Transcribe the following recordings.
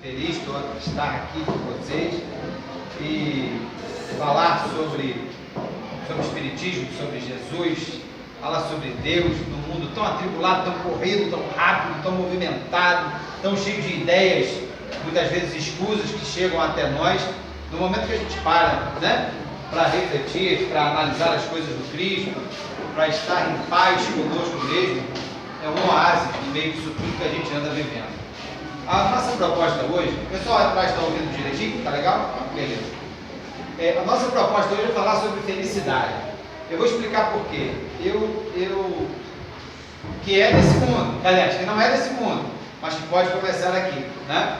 feliz de estar aqui com vocês e falar sobre Espiritismo, sobre Jesus, falar sobre Deus num mundo tão atribulado, tão corrido, tão rápido, tão movimentado, tão cheio de ideias, muitas vezes escusas que chegam até nós. No momento que a gente para, né, para refletir, para analisar as coisas do Cristo, para estar em paz conosco mesmo, é um oásis no meio disso tudo que a gente anda vivendo. A nossa proposta hoje, o pessoal atrás está ouvindo direitinho? Tá legal? Beleza. A nossa proposta hoje é falar sobre felicidade. Eu vou explicar por quê. Eu que é desse mundo, aliás, que não é desse mundo, mas que pode começar aqui, né?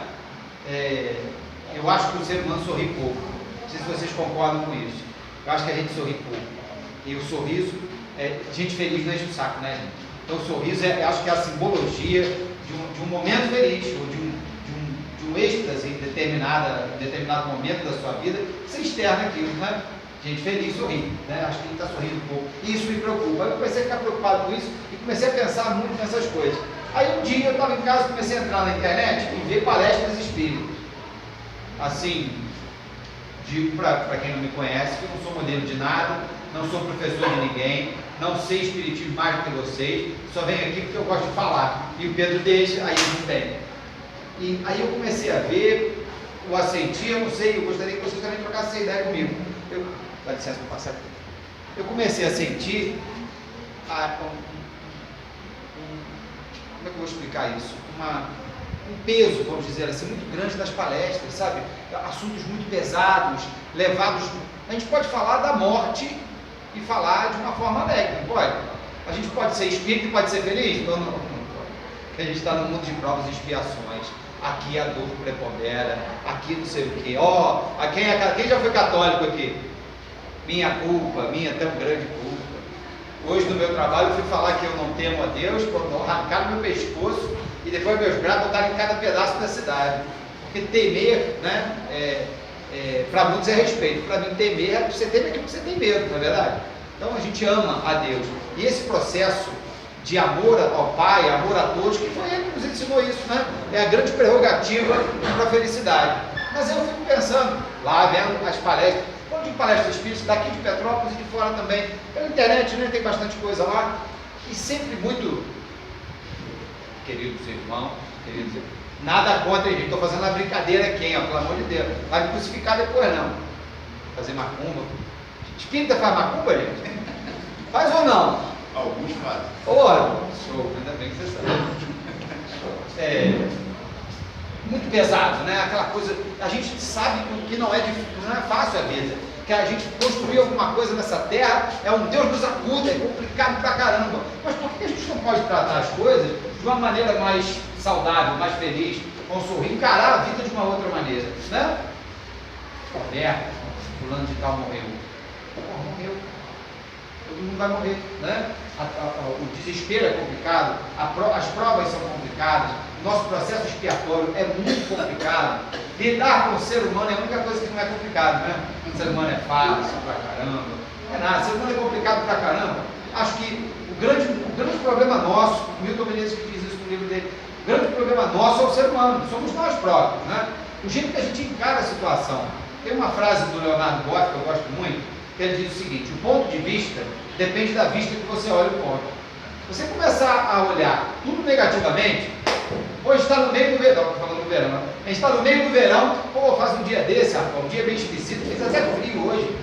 Eu acho que o ser humano sorri pouco. Não sei se vocês concordam com isso. Eu acho que a gente sorri pouco. E o sorriso, gente feliz não enche o saco, né, gente? Então o sorriso eu acho que é a simbologia de um momento feliz, ou de um êxtase em determinado momento da sua vida, você externa aquilo, né? Gente feliz sorri, né? Acho que ele está sorrindo um pouco. E isso me preocupa. Aí eu comecei a ficar preocupado com isso e comecei a pensar muito nessas coisas. Aí um dia eu estava em casa, comecei a entrar na internet e ver palestras espíritas. Assim, digo para quem não me conhece que eu não sou modelo de nada, não sou professor de ninguém, não sei espiritismo mais do que vocês, só venho aqui porque eu gosto de falar. E o Pedro deixa, aí não tem. E aí eu comecei a ver, eu assenti, eu não sei, eu gostaria que vocês também trocassem essa ideia comigo. Dá licença para passar aqui. Eu comecei a sentir, como é que eu vou explicar isso? Um peso, vamos dizer assim, muito grande das palestras, sabe? Assuntos muito pesados, levados. A gente pode falar da morte e falar de uma forma alegre, não pode? A gente pode ser espírita e pode ser feliz? Não pode. A gente está no mundo de provas e expiações. Aqui a dor prepondera, aqui não sei o quê. Quem já foi católico aqui? Minha culpa, minha tão grande culpa. Hoje no meu trabalho eu fui falar que eu não temo a Deus, quando arrancaram meu pescoço e depois meus braços botaram em cada pedaço da cidade. Porque temer, né, para muitos é respeito, para mim temer é você teme aquilo que você tem medo, não é verdade? Então a gente ama a Deus. E esse processo de amor ao Pai, amor a todos, que foi ele que nos ensinou isso, né? É a grande prerrogativa para a felicidade. Mas eu fico pensando, lá vendo as palestras, quando de palestras espíritas, daqui de Petrópolis e de fora também, pela internet, né? Tem bastante coisa lá, e sempre muito, queridos irmãos, nada contra, gente, estou fazendo uma brincadeira aqui, ó, pelo amor de Deus, vai me crucificar depois não, fazer macumba, espírita faz macumba, gente? Faz ou não? Alguns fazem. Show, ainda bem que você sabe. Muito pesado, né? Aquela coisa, a gente sabe que não é fácil a vida, que a gente construir alguma coisa nessa terra é um Deus nos acuda, é complicado pra caramba. Mas por que a gente não pode tratar as coisas de uma maneira mais saudável, mais feliz, com um sorriso, encarar a vida de uma outra maneira, né? Roberto, fulano de tal morreu. Morreu. Todo mundo vai morrer, né? O desespero é complicado, as provas são complicadas, o nosso processo expiatório é muito complicado. Lidar com o ser humano é a única coisa que não é complicado, né? O ser humano é fácil pra caramba, não é nada, o ser humano é complicado pra caramba. Acho que o grande problema nosso, o Milton Menezes que diz isso no livro dele, o grande problema nosso é o ser humano, somos nós próprios, né? O jeito que a gente encara a situação. Tem uma frase do Leonardo Boff que eu gosto muito, que ele diz o seguinte: o ponto de vista depende da vista que você olha o ponto. Se você começar a olhar tudo negativamente, hoje está no meio do verão, estou falando do verão, a gente está no meio do verão, faz um dia desse, um dia bem esquisito, fez até frio hoje,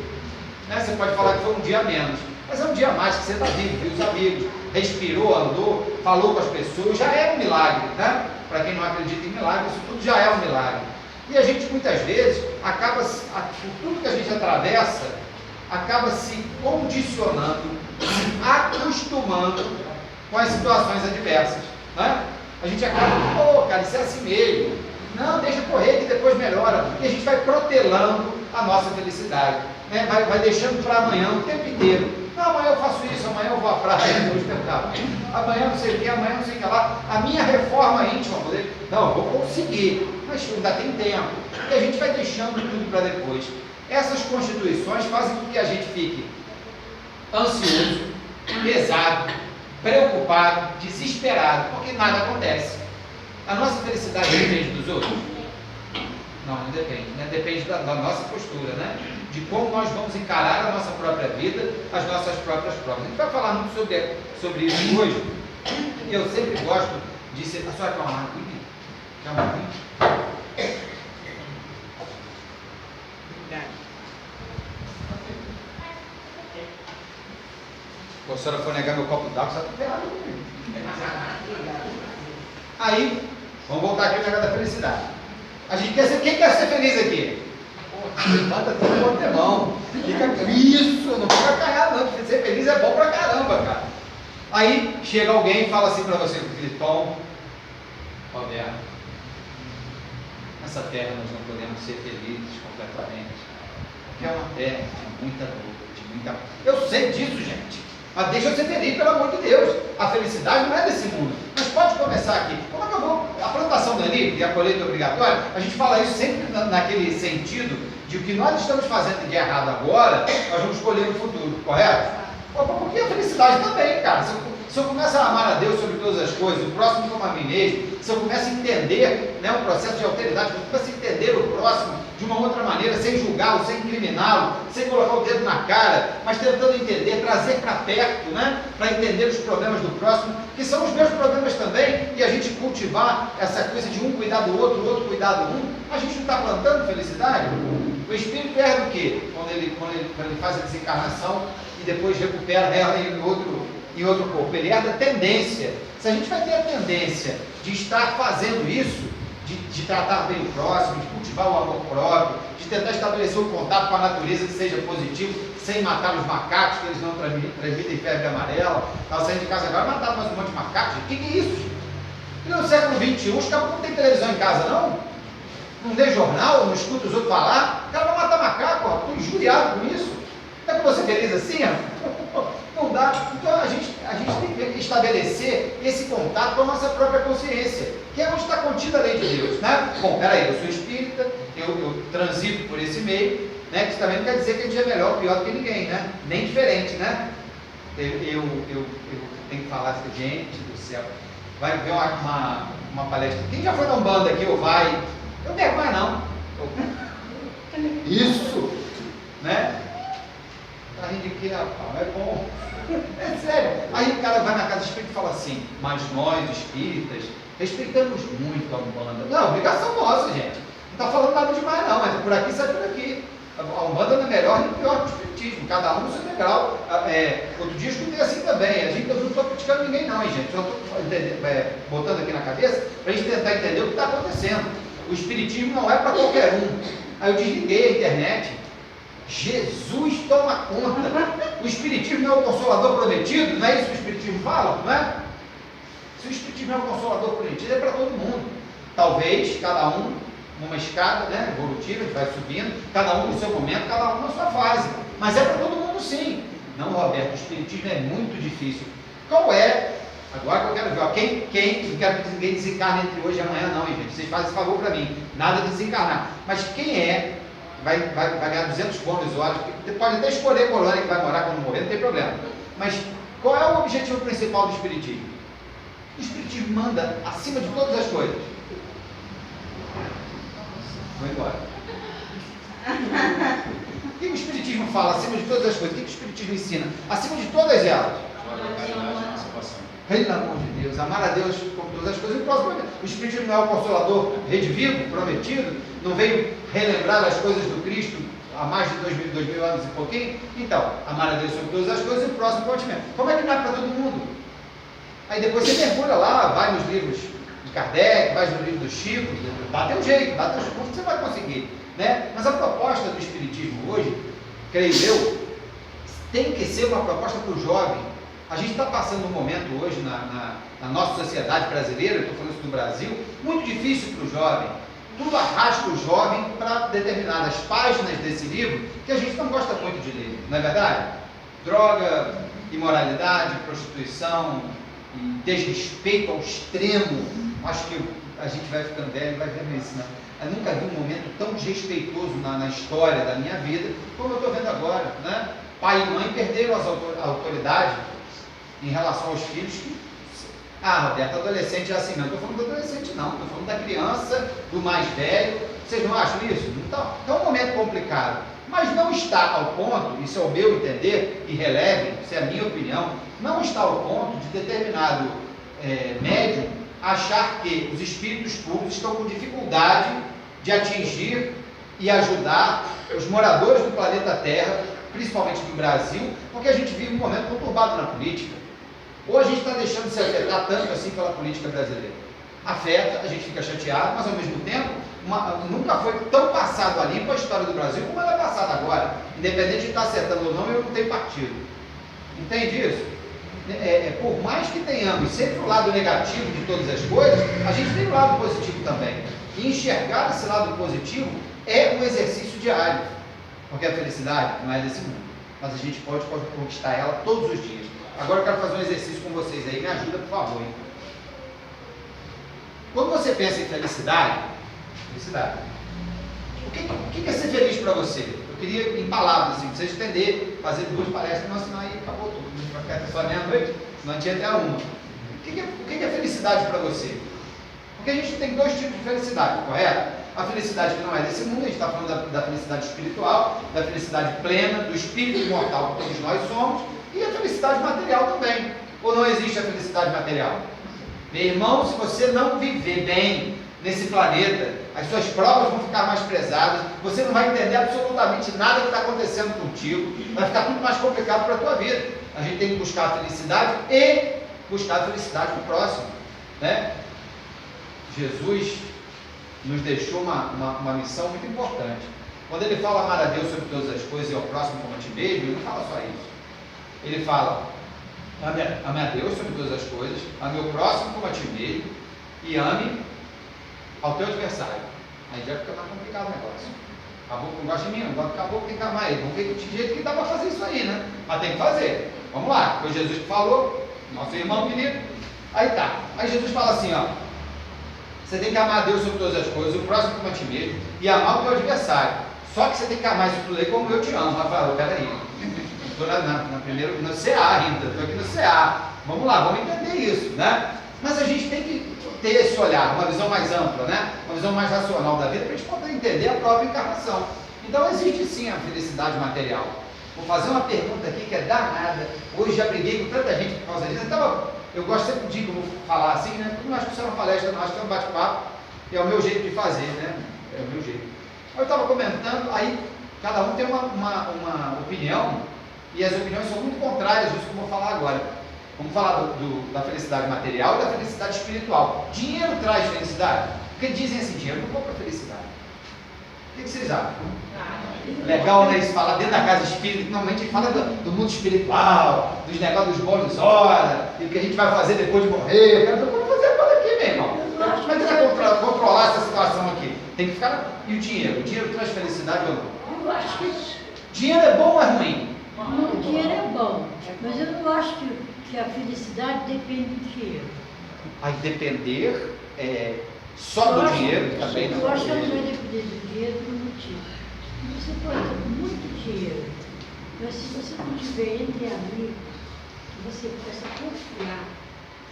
né? Você pode falar que foi um dia a menos, mas é um dia a mais que você está vivo, viu os amigos, respirou, andou, falou com as pessoas, já é um milagre, né? Para quem não acredita em milagre, isso tudo já é um milagre. E a gente muitas vezes acaba, por tudo que a gente atravessa, acaba se condicionando, se acostumando com as situações adversas, né? A gente acaba, cara, isso é assim mesmo, não, deixa correr que depois melhora, e a gente vai protelando a nossa felicidade, né? Vai deixando para amanhã o tempo inteiro. Não, amanhã eu faço isso, amanhã eu vou à praia, hoje tem carro, amanhã não sei o que, amanhã não sei o que lá, a minha reforma íntima, não, vou conseguir, mas ainda tem tempo, e a gente vai deixando tudo para depois. Essas constituições fazem com que a gente fique ansioso, pesado, preocupado, desesperado, porque nada acontece. A nossa felicidade depende dos outros? Não depende, né? Depende da nossa postura, né? De como nós vamos encarar a nossa própria vida, as nossas próprias provas. A gente vai falar muito sobre isso hoje. E eu sempre gosto de ser. A senhora quer uma aguinha? Quer uma aguinha? Se a senhora for negar meu copo d'água, você está ferrado comigo. Aí, vamos voltar aqui no negócio da felicidade. A gente quer ser, quem quer ser feliz aqui? Levanta todo mundo mão. Isso, não fica caiado não, porque ser feliz é bom pra caramba, cara. Aí chega alguém e fala assim pra você, Tom, Roberto, nessa terra nós não podemos ser felizes completamente. Porque é uma terra de muita dor, de muita. Eu sei disso, gente. Mas deixa eu ser feliz, pelo amor de Deus. A felicidade não é desse mundo. Mas pode começar aqui. Como é que eu vou? A plantação do livre e a colheita obrigatória, a gente fala isso sempre naquele sentido de o que nós estamos fazendo de errado agora, nós vamos colher no futuro, correto? Porque a felicidade também, cara. Se eu começo a amar a Deus sobre todas as coisas, o próximo como a mim mesmo, se eu começo a entender, né, um processo de alteridade, se eu começo a entender o próximo de uma outra maneira, sem julgá-lo, sem incriminá-lo, sem colocar o dedo na cara, mas tentando entender, trazer para perto, né, para entender os problemas do próximo, que são os meus problemas também, e a gente cultivar essa coisa de um cuidar do outro, o outro cuidar do um, a gente não está plantando felicidade? O Espírito erra o quê? Quando ele faz a desencarnação e depois recupera ela em outro corpo. Ele herda a tendência. Se a gente vai ter a tendência de estar fazendo isso, de tratar bem o próximo, de cultivar o amor próprio, de tentar estabelecer um contato com a natureza que seja positivo, sem matar os macacos, que eles não transmitem febre amarela. Estava saindo de casa agora, mataram mais um monte de macacos. O que é isso, gente? E no século XXI, os caras não tem televisão em casa, não? Não lê jornal, não escuta os outros falar? O cara vai matar macaco, ó. Estou injuriado com isso. É que você feliz assim, ó? Não dá. Então a gente tem que estabelecer esse contato com a nossa própria consciência, que é onde está contida a lei de Deus, né? Bom, peraí, eu sou espírita, eu transito por esse meio, né? Que isso também não quer dizer que a gente é melhor ou pior do que ninguém, né? Nem diferente, né? Eu tenho que falar assim, gente do céu, vai ver uma palestra. Quem já foi na Umbanda aqui ou vai? Eu não pego mais não. Isso, né? Tá rindo aqui, rapaz, é bom. É sério. Aí o cara vai na casa espírita e fala assim, mas nós espíritas respeitamos muito a Umbanda. Não, obrigação nossa, gente. Não está falando nada demais não, mas por aqui sai por aqui. A Umbanda não é melhor nem pior que o espiritismo, cada um no seu degrau. Outro dia eu escutei assim também. Eu não estou criticando ninguém não, hein, gente. Só estou botando aqui na cabeça para a gente tentar entender o que está acontecendo. O espiritismo não é para qualquer um. Aí eu desliguei a internet. Jesus toma conta. O espiritismo não é o consolador prometido, não é isso que o espiritismo fala, não é? Se o espiritismo é o consolador prometido, é para todo mundo. Talvez cada um numa escada, né, evolutiva, a gente vai subindo, cada um no seu momento, cada um na sua fase. Mas é para todo mundo sim. Não, Roberto, o espiritismo é muito difícil. Qual é? Agora que eu quero ver, ó, quem, não quero que ninguém desencarne entre hoje e amanhã não, hein, gente, vocês fazem esse favor para mim, nada de desencarnar, mas quem vai ganhar 200 bônus horas, pode até escolher a colônia que vai morar quando morrer, não tem problema, mas qual é o objetivo principal do espiritismo? O espiritismo manda acima de todas as coisas. Vou embora. O que o espiritismo fala acima de todas as coisas? O que o espiritismo ensina? Acima de todas elas. Pelo amor de Deus, amar a Deus com todas as coisas. O Espiritismo não é o Consolador redivivo, prometido, não veio relembrar as coisas do Cristo há mais de 2000 anos e pouquinho? Então, amar a Deus sobre todas as coisas e o próximo continente. Como é que não é para todo mundo? Aí depois você mergulha lá, vai nos livros de Kardec, vai no livro do Chico, dá teu jeito, dá teus cursos, você vai conseguir, né? Mas a proposta do Espiritismo hoje, creio eu, tem que ser uma proposta para o jovem. A gente está passando um momento hoje na nossa sociedade brasileira, eu estou falando isso do Brasil, muito difícil para o jovem. Tudo arrasta o jovem para determinadas páginas desse livro que a gente não gosta muito de ler, não é verdade? Droga, imoralidade, prostituição, desrespeito ao extremo. Acho que a gente vai ficando velho e vai vendo isso, né? Eu nunca vi um momento tão desrespeitoso na história da minha vida como eu estou vendo agora, né? Pai e mãe perderam a autoridade em relação aos filhos, que Ah, Roberto, adolescente é assim mesmo. Não estou falando do adolescente, não. Estou falando da criança, do mais velho. Vocês não acham isso? Então, é um momento complicado. Mas não está ao ponto, isso é o meu entender, e relevem, isso é a minha opinião, não está ao ponto de determinado médium achar que os espíritos puros estão com dificuldade de atingir e ajudar os moradores do planeta Terra, principalmente do Brasil, porque a gente vive um momento conturbado na política. Ou a gente está deixando de se afetar tanto assim pela política brasileira. Afeta, a gente fica chateado, mas ao mesmo tempo, nunca foi tão passado a limpo a história do Brasil como ela é passada agora. Independente de estar acertando ou não, eu não tenho partido. Entende isso? Por mais que tenhamos sempre o lado negativo de todas as coisas, a gente tem o lado positivo também. E enxergar esse lado positivo é um exercício diário. Porque a felicidade não é desse mundo, mas a gente pode conquistar ela todos os dias. Agora eu quero fazer um exercício com vocês aí, me ajuda por favor, hein? Quando você pensa em felicidade, o que é ser feliz para você? Eu queria, em palavras, assim, pra você estender, fazer 2 palestras, mas senão aí acabou tudo. A gente vai ficar até só meia-noite, senão a gente ia até 1. O que é felicidade para você? Porque a gente tem 2 tipos de felicidade, correto? A felicidade que não é desse mundo, a gente está falando da felicidade espiritual, da felicidade plena, do espírito imortal que todos nós somos, e a felicidade material também. Ou não existe a felicidade material? Meu irmão, se você não viver bem nesse planeta, as suas provas vão ficar mais pesadas, você não vai entender absolutamente nada que está acontecendo contigo, vai ficar tudo mais complicado para a tua vida. A gente tem que buscar a felicidade e buscar a felicidade do próximo, né? Jesus nos deixou uma missão muito importante. Quando ele fala amar a Deus sobre todas as coisas e ao próximo como a ti mesmo, ele não fala só isso. Ele fala, ame a Deus sobre todas as coisas, ame o próximo como a ti mesmo e ame ao teu adversário. Aí já fica mais complicado o negócio. Caboclo não gosta de mim, não gosta de caboclo, tem que amar ele. Vamos ver que jeito que dá para fazer isso aí, né? Mas tem que fazer. Vamos lá, foi Jesus que falou, nosso irmão querido. Aí tá. Aí Jesus fala assim, ó. Você tem que amar a Deus sobre todas as coisas, o próximo como a ti mesmo, e amar o teu adversário. Só que você tem que amar isso tudo aí como eu te amo, Rafael. Peraí. Estou no CA ainda, estou aqui no CA. Vamos lá, vamos entender isso, né? Mas a gente tem que ter esse olhar, uma visão mais ampla, né? Uma visão mais racional da vida, para a gente poder entender a própria encarnação. Então existe sim a felicidade material. Vou fazer uma pergunta aqui que é danada. Hoje já briguei com tanta gente por causa disso. Eu gosto sempre de como falar assim, né? Eu não acho que isso é uma palestra, não acho que é um bate-papo. E é o meu jeito de fazer, né? É o meu jeito. Eu estava comentando, aí cada um tem uma opinião, e as opiniões são muito contrárias disso que eu vou falar agora. Vamos falar da felicidade material e da felicidade espiritual. Dinheiro traz felicidade? Porque dizem assim, dinheiro não compra felicidade. O que vocês acham? Legal, né? Isso falar dentro da casa espírita, que normalmente a gente fala do mundo espiritual, dos negócios dos bônus hora, e o que a gente vai fazer depois de morrer. Eu quero fazer agora aqui, meu irmão. Como é que vai controlar essa situação aqui? Tem que ficar. E o dinheiro? O dinheiro traz felicidade ou não? Eu acho que dinheiro é bom ou é ruim? não, o dinheiro é bom, mas eu não acho que a felicidade depende do dinheiro. Aí depender só do dinheiro também não. Eu acho que não vai depender do dinheiro por um motivo. Você pode ter muito dinheiro, mas se você não tiver entre amigos, que você possa confiar,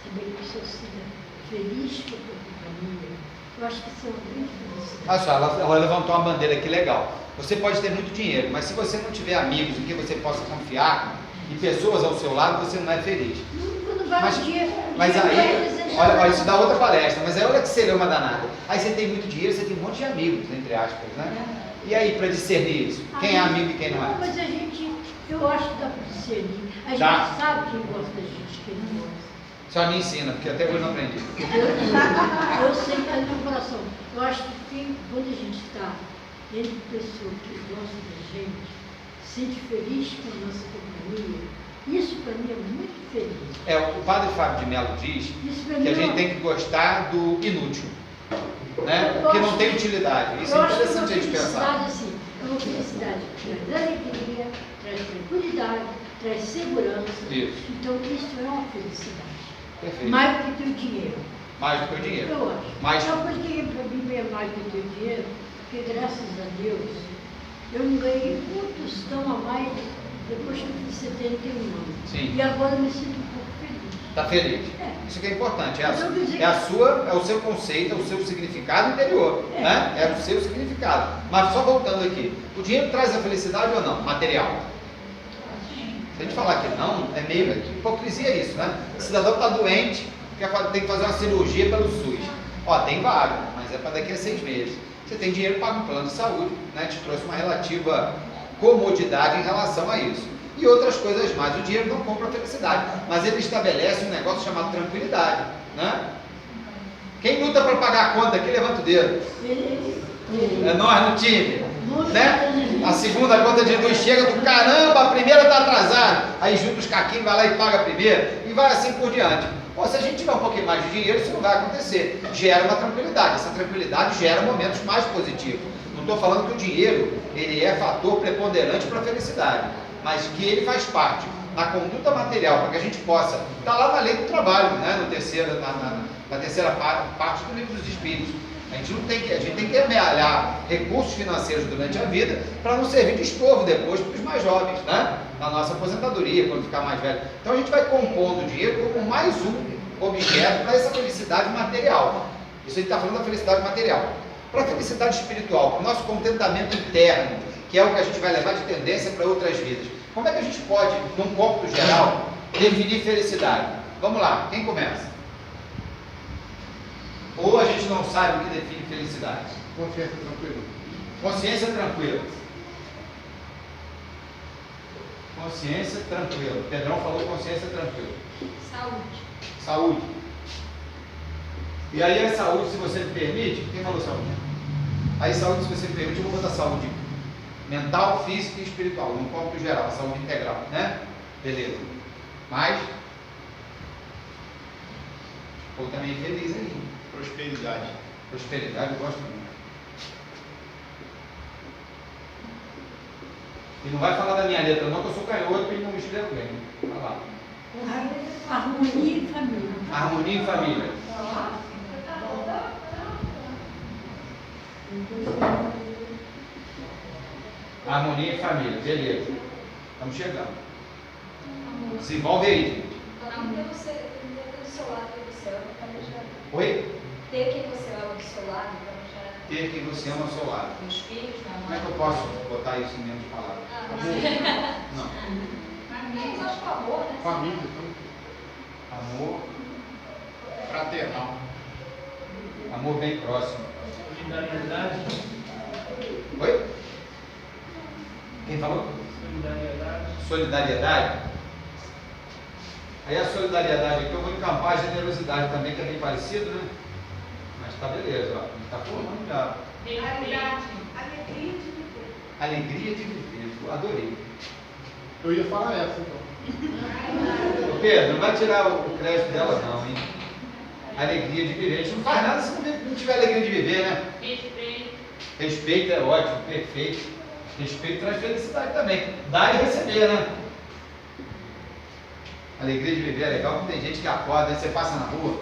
saber que você seja feliz com a sua companhia, eu acho que isso é uma grande felicidade. Olha só, ela levantou uma bandeira aqui legal. Você pode ter muito dinheiro, mas se você não tiver amigos em quem você possa confiar e pessoas ao seu lado, você não é feliz. Quando vai Mas, o dinheiro, mas aí, olha, isso dá outra palestra, mas aí olha que seria uma danada. Aí você tem muito dinheiro, você tem um monte de amigos, entre aspas, né? E aí, para discernir isso? Quem é amigo e quem não é? Mas eu acho que dá para discernir. A gente sabe quem gosta da gente, quem não gosta. Só me ensina, porque até hoje eu não aprendi. Eu sei que está no meu coração. Eu acho que quando a gente está entre pessoas que gostam da gente, se sente feliz com a nossa companhia, isso para mim é muito feliz. O padre Fábio de Mello diz que a gente tem que gostar do inútil, né? Que não tem utilidade. Isso é interessante a gente pensar. Assim, é uma felicidade que traz alegria, traz tranquilidade, traz segurança. Isso. Então isso é uma felicidade. Perfeito. Mais do que o dinheiro. Mais do que o dinheiro. Eu acho. Mais... Só porque para mim é mais do que o dinheiro, porque graças a Deus eu não ganhei um tostão a mais depois que eu fiz 71 anos. Sim. E agora eu me sinto um pouco feliz. Está feliz. É. Isso que é importante. É o seu conceito, é o seu significado interior. Né? É o seu significado. Mas só voltando aqui. O dinheiro traz a felicidade ou não? Material. Se a gente falar que não, é meio hipocrisia isso, né? O cidadão está doente, tem que fazer uma cirurgia pelo SUS. Ó, tem vaga, mas é para daqui a 6 meses. Você tem dinheiro para um plano de saúde, né? Te trouxe uma relativa comodidade em relação a isso. E outras coisas mais. O dinheiro não compra a felicidade, mas ele estabelece um negócio chamado tranquilidade, né? Quem luta para pagar a conta aqui, levanta o dedo. É nós no time, né? A segunda conta de luz chega do caramba, a primeira está atrasada. Aí junta os caquinhos, vai lá e paga a primeira, e vai assim por diante. Pô, se a gente tiver um pouquinho mais de dinheiro, isso não vai acontecer. Gera uma tranquilidade. Essa tranquilidade gera momentos mais positivos. Não estou falando que o dinheiro ele é fator preponderante para a felicidade, mas que ele faz parte na conduta material, para que a gente possa, está lá na lei do trabalho, né? Na terceira parte do livro dos Espíritos. A gente tem que amealhar recursos financeiros durante a vida para não servir de estorvo depois para os mais jovens, né? Na nossa aposentadoria, quando ficar mais velho. Então a gente vai compondo o dinheiro como mais um objeto para essa felicidade material. Isso a gente está falando da felicidade material. Para a felicidade espiritual, para o nosso contentamento interno, que é o que a gente vai levar de tendência para outras vidas. Como é que a gente pode, num cômputo geral, definir felicidade? Vamos lá, quem começa? Ou a gente não sabe o que define felicidade? Consciência tranquila. Consciência tranquila. Consciência tranquila. O Pedrão falou consciência tranquila. Saúde. Saúde. E aí a saúde, se você me permite, quem falou saúde? Aí saúde, se você me permite, eu vou botar saúde mental, física e espiritual, num cômputo geral, saúde integral, né? Beleza. Mas, ou também feliz aí. Prosperidade. Prosperidade, eu gosto muito. E não vai falar da minha letra não, que eu sou canhoto e não me escrevo bem. Vai lá. Harmonia e família. Harmonia e família. Harmonia e família, beleza. Estamos chegando. Se envolve aí, gente. Ter você do seu lado e do seu lado, também já. Oi? Ter quem você ama do seu lado, também já. Ter quem você ama ao seu lado. Meus filhos, minha mãe. Como é que eu posso botar isso em menos palavras? Não. Mas eu acho que o amor, né? Família. Amor, Fraternal. amor bem próximo. Solidariedade. Oi? Quem falou? Solidariedade. Solidariedade. Aí a solidariedade aqui eu vou encampar a generosidade também, que é bem parecido, né? Mas tá beleza, ó. Tá formando já. Alegria de viver. Alegria de viver. Eu adorei. Eu ia falar essa então. Ô Pedro, não vai tirar o crédito dela não, hein? Alegria de viver. A gente não faz nada se não tiver alegria de viver, né? Respeito. Respeito é ótimo, perfeito. Respeito traz felicidade também. Dar e receber, né? Alegria de viver é legal, porque tem gente que acorda, aí você passa na rua,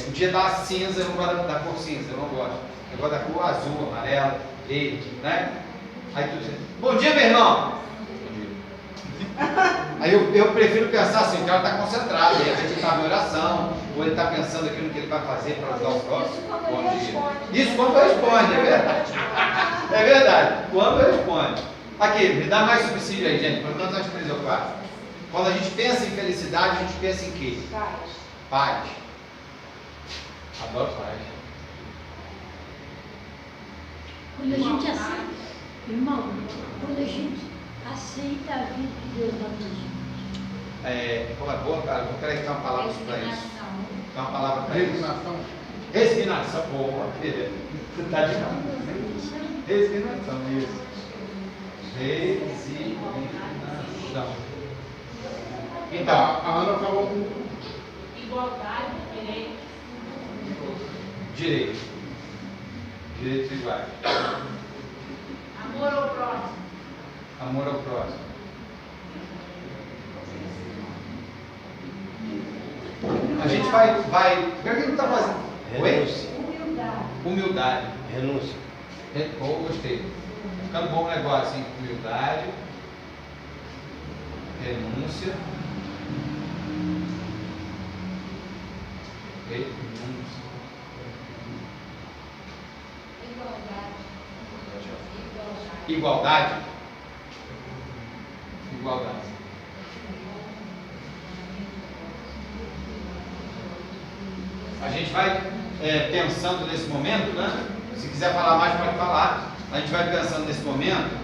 o dia tá cinza, eu não gosto da cor cinza, eu não gosto. Eu gosto da cor azul, amarela, verde, né? Aí tu diz, bom dia, meu irmão! Bom dia. Aí eu prefiro pensar assim, o cara está concentrado, de repente ele está em oração, ou ele está pensando aqui no que ele vai fazer para ajudar o próximo. Bom dia. Isso quando responde, é verdade. É verdade, quando responde. Aqui, me dá mais subsídio aí, gente, pelo menos umas 3 ou 4. Quando a gente pensa em felicidade, a gente pensa em quê? Paz. Paz. Adoro paz. Quando a gente aceita, irmão, quando a gente aceita a vida que Deus dá pra gente. Como é bom, cara, vou querer ter uma palavra para isso. Tem uma palavra para isso. Resignação. Resignação, boa, filha. Você está de nada. Resignação, isso. Resignação. Então, A Ana falou com Igualdade, direito. direito. Direitos iguais. Amor ao próximo. Amor ao próximo. A gente vai. O que a gente está fazendo? Renúncia. Humildade. Renúncia. Gostei. Ficando bom o negócio, hein? Humildade. renúncia, renúncia, igualdade, igualdade. A gente vai pensando nesse momento, né? Se quiser falar mais, pode falar. A gente vai pensando nesse momento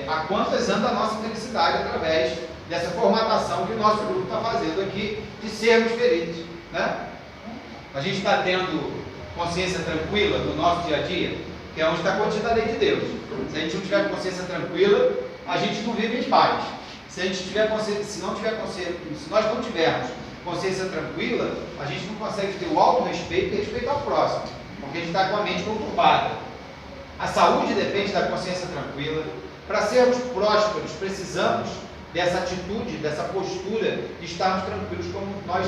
a quantas anda a nossa felicidade através dessa formatação que o nosso grupo está fazendo aqui de sermos felizes, né? A gente está tendo consciência tranquila do nosso dia a dia, que é onde está contida a lei de Deus. Se a gente não tiver consciência tranquila, a gente não vive em paz. Se a gente tiver consciência, se nós não tivermos consciência tranquila, a gente não consegue ter o autorrespeito e respeito ao próximo, porque a gente está com a mente conturbada. A saúde depende da consciência tranquila. Para sermos prósperos, precisamos dessa atitude, dessa postura de estarmos tranquilos com nós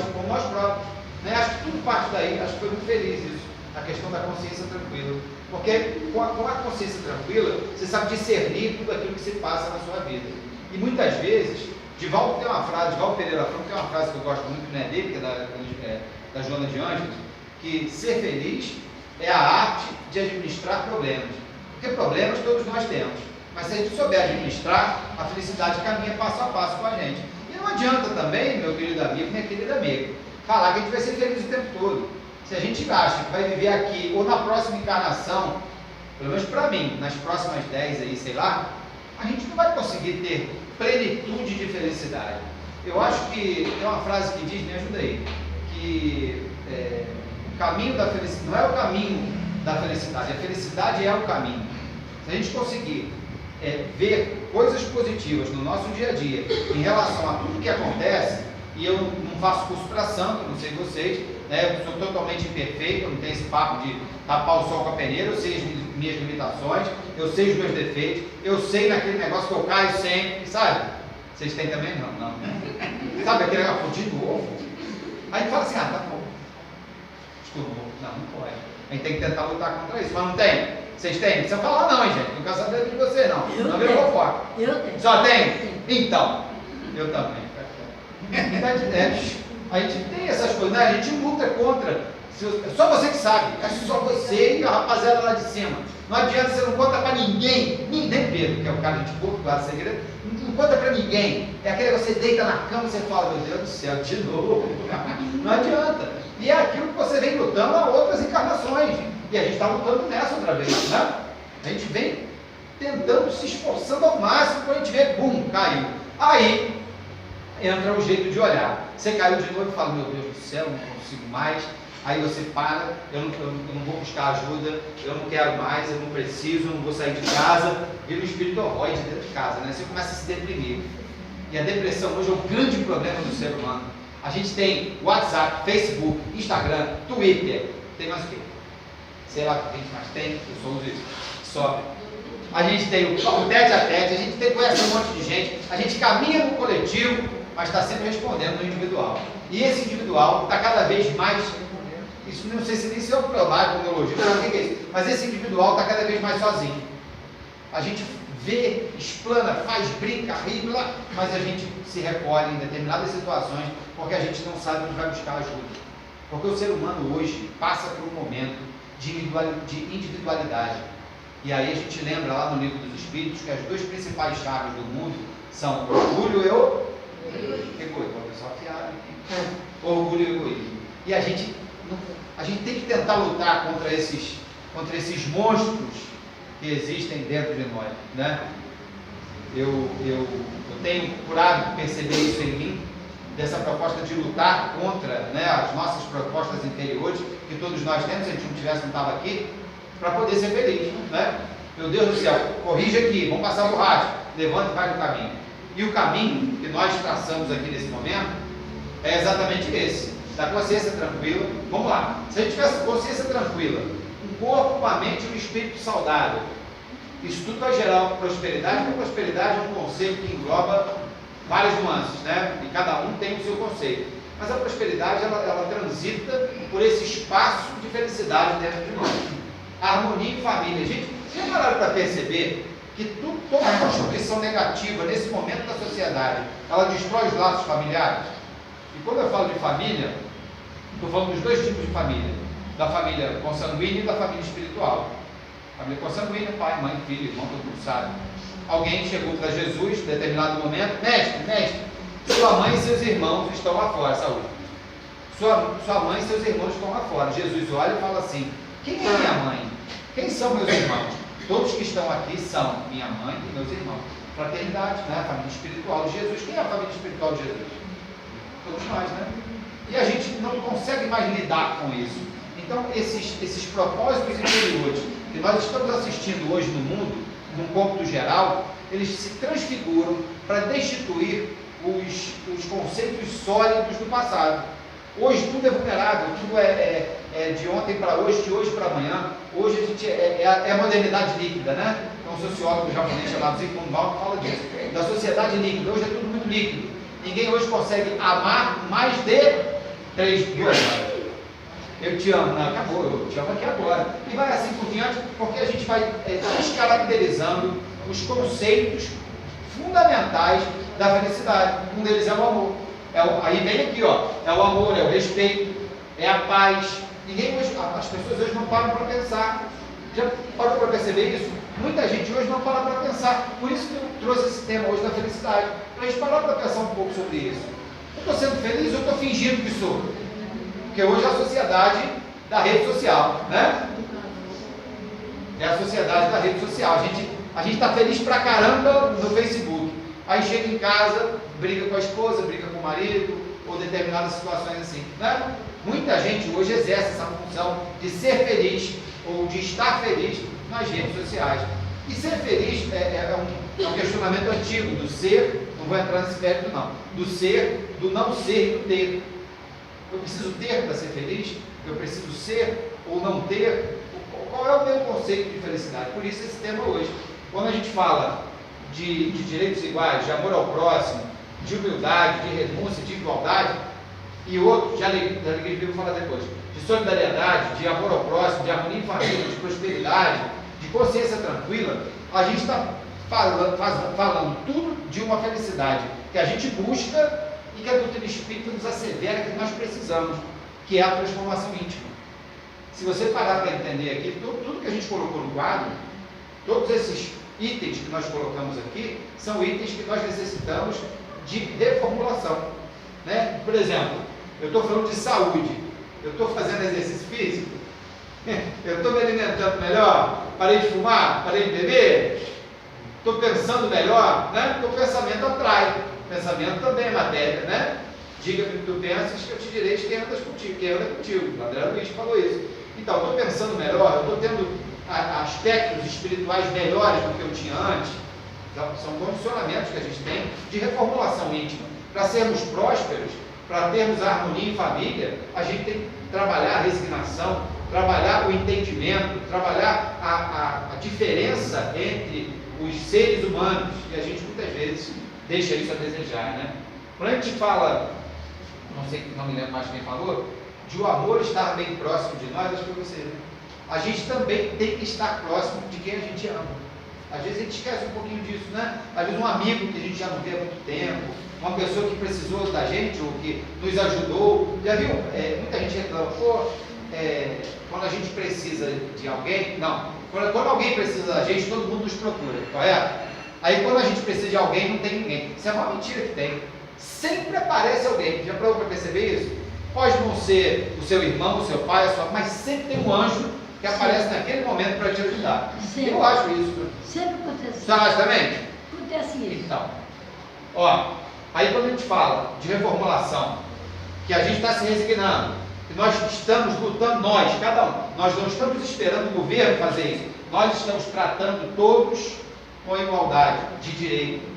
próprios. Né? Acho que tudo parte daí, acho que foi muito feliz isso, a questão da consciência tranquila. Porque com a consciência tranquila, você sabe discernir tudo aquilo que se passa na sua vida. E muitas vezes, Divaldo Pereira Franco tem uma frase que eu gosto muito, né, dele, que é da Joana de Ângeles, que ser feliz é a arte de administrar problemas. Porque problemas todos nós temos. Mas se a gente souber administrar, a felicidade caminha passo a passo com a gente. E não adianta também, meu querido amigo, minha querida amiga, falar que a gente vai ser feliz o tempo todo. Se a gente acha que vai viver aqui ou na próxima encarnação, pelo menos para mim, nas próximas 10 aí, sei lá, a gente não vai conseguir ter plenitude de felicidade. Eu acho que tem uma frase que diz, me ajuda aí, que o caminho da felicidade não é o caminho da felicidade, a felicidade é o caminho. Se a gente conseguir ver coisas positivas no nosso dia a dia em relação a tudo que acontece, e eu não faço curso para santo, não sei vocês, né, eu sou totalmente imperfeito, eu não tenho esse papo de tapar o sol com a peneira, eu sei as minhas limitações, eu sei os meus defeitos, eu sei naquele negócio que eu caio sempre, sabe? Vocês têm também? Não. Sabe aquele negócio de novo? Aí fala assim, tá bom. Desculpa, não pode. A gente tem que tentar lutar contra isso, mas não tem? Vocês têm? Não precisa falar não, hein, gente? Não quero saber de você, não. Não vem fofoca. Eu tenho. Só tem? Então, eu também. A gente tem essas coisas, né? A gente luta contra. Só você que sabe. Acho que só você e a rapaziada lá de cima. Não adianta, você não conta pra ninguém. Nem Pedro, que é o cara de boa, que guarda segredo. Não conta pra ninguém. É aquele que você deita na cama e você fala, meu Deus do céu, de novo. Não adianta. E é aquilo que você vem lutando há outras encarnações. E a gente está lutando nessa outra vez, né? A gente vem tentando, se esforçando ao máximo, quando a gente vê, bum, caiu. Aí entra o jeito de olhar. Você caiu de novo e fala, meu Deus do céu, não consigo mais. Aí você para, eu não vou buscar ajuda, eu não quero mais, eu não preciso, eu não vou sair de casa. Vira um espírito ovoide dentro de casa, né? Você começa a se deprimir. E a depressão hoje é um grande problema do ser humano. A gente tem WhatsApp, Facebook, Instagram, Twitter, tem mais o quê? Sei lá o que a gente mais tem, eu só uso isso, sobe. A gente tem o tete a tete, a gente conhece um monte de gente, a gente caminha no coletivo, mas está sempre respondendo no individual. E esse individual está cada vez mais, isso não sei se nem se é o trabalho, como elogio, não sei o que é isso, mas esse individual está cada vez mais sozinho. A gente vê, explana, faz, brinca, ri, mas a gente se recolhe em determinadas situações porque a gente não sabe onde vai buscar ajuda. Porque o ser humano hoje passa por um momento de individualidade. E aí a gente lembra lá no livro dos Espíritos que as duas principais chaves do mundo são orgulho e egoísmo. O pessoal afiado aqui. Orgulho e egoísmo. E a gente tem que tentar lutar contra esses monstros que existem dentro de nós, né? Eu tenho procurado perceber isso em mim, dessa proposta de lutar contra, né, as nossas propostas interiores, que todos nós temos, se a gente não tivesse, não estava aqui, para poder ser feliz, né? Meu Deus do céu, corrige aqui, vamos passar a borracha, levanta e vai no caminho. E o caminho que nós traçamos aqui nesse momento é exatamente esse, da consciência tranquila. Vamos lá, se a gente tivesse consciência tranquila, um corpo, uma mente e um espírito saudável, isso tudo vai gerar uma prosperidade, porque a prosperidade é um conceito que engloba várias nuances, né? E cada um tem o seu conceito. Mas a prosperidade, ela transita por esse espaço de felicidade dentro de nós. A harmonia em família. Gente, vocês pararam para perceber que toda constituição negativa nesse momento da sociedade, ela destrói os laços familiares. E quando eu falo de família, estou falando dos dois tipos de família, da família consanguínea e da família espiritual. Família consanguínea, pai, mãe, filho, irmão, todo mundo sabe. Alguém chegou para Jesus em determinado momento: mestre, sua mãe e seus irmãos estão lá fora, saúde. Sua mãe e seus irmãos estão lá fora. Jesus olha e fala assim: quem é minha mãe? Quem são meus irmãos? Todos que estão aqui são minha mãe e meus irmãos. Fraternidade, né? A família espiritual de Jesus. Quem é a família espiritual de Jesus? Todos nós, né? E a gente não consegue mais lidar com isso. Então, esses propósitos interiores que nós estamos assistindo hoje no mundo, num cômputo geral, eles se transfiguram para destituir os conceitos sólidos do passado. Hoje tudo é vulnerável, tudo é de ontem para hoje, de hoje para amanhã. Hoje a gente é a modernidade líquida, né? Um sociólogo japonês chamado Zygmunt Bauman fala disso, da sociedade líquida. Hoje é tudo muito líquido. Ninguém hoje consegue amar mais de 2 horas. Eu te amo, não, acabou, eu te amo aqui agora. E vai assim por diante, porque a gente vai descaracterizando os conceitos fundamentais da felicidade. Um deles é o amor. Aí vem aqui, ó, é o amor, é o respeito, é a paz. Ninguém hoje, as pessoas hoje não param para pensar. Já parou para perceber isso? Muita gente hoje não para para pensar. Por isso que eu trouxe esse tema hoje da felicidade, para a gente parar para pensar um pouco sobre isso. Eu estou sendo feliz ou estou fingindo que sou? Porque hoje é a sociedade da rede social, né? É a sociedade da rede social. A gente está feliz pra caramba no Facebook. Aí chega em casa, briga com a esposa, briga com o marido, ou determinadas situações assim, né? Muita gente hoje exerce essa função de ser feliz ou de estar feliz nas redes sociais. E ser feliz é um questionamento antigo do ser, não vou entrar nesse mérito não, do ser, do não ser e do ter. Eu preciso ter para ser feliz? Eu preciso ser ou não ter? Qual é o meu conceito de felicidade? Por isso esse tema hoje. Quando a gente fala de direitos iguais, de amor ao próximo, de humildade, de renúncia, de igualdade, e outro, de alegria, eu vou falar depois, de solidariedade, de amor ao próximo, de harmonia em família, de prosperidade, de consciência tranquila, a gente está falando tudo de uma felicidade que a gente busca e que a doutrina espírita nos assevera que nós precisamos, que é a transformação íntima. Se você parar para entender aqui, tudo que a gente colocou no quadro, todos esses itens que nós colocamos aqui, são itens que nós necessitamos de reformulação, né? Por exemplo, eu estou falando de saúde, eu estou fazendo exercício físico, eu estou me alimentando melhor, parei de fumar, parei de beber, estou pensando melhor, né? Porque o pensamento atrai, o pensamento também é matéria, né? Diga-me o que tu pensas, que eu te direi quem anda contigo. O André Luiz falou isso. Então, eu estou pensando melhor, eu estou tendo aspectos espirituais melhores do que eu tinha antes. Então, são condicionamentos que a gente tem de reformulação íntima. Para sermos prósperos, para termos a harmonia em família, a gente tem que trabalhar a resignação, trabalhar o entendimento, trabalhar a diferença entre os seres humanos, e a gente muitas vezes deixa isso a desejar, né? Quando a gente fala, não me lembro mais quem falou, de o amor estar bem próximo de nós, acho que foi você, né? A gente também tem que estar próximo de quem a gente ama. Às vezes a gente esquece um pouquinho disso, né? Às vezes um amigo que a gente já não vê há muito tempo, uma pessoa que precisou da gente ou que nos ajudou. Já viu? Muita gente reclama, quando a gente precisa de alguém, quando alguém precisa da gente, todo mundo nos procura, correto? Aí quando a gente precisa de alguém, não tem ninguém. Isso é uma mentira que tem. Sempre aparece alguém. Já parou para perceber isso? Pode não ser o seu irmão, o seu pai, a sua mãe, mas sempre tem um anjo que aparece naquele momento para te ajudar. Sempre. Eu acho isso. Sempre acontece. Você acha também? Acontece isso. Então, aí quando a gente fala de reformulação, que a gente está se resignando, que nós estamos lutando, cada um, nós não estamos esperando o governo fazer isso, nós estamos tratando todos com igualdade de direito.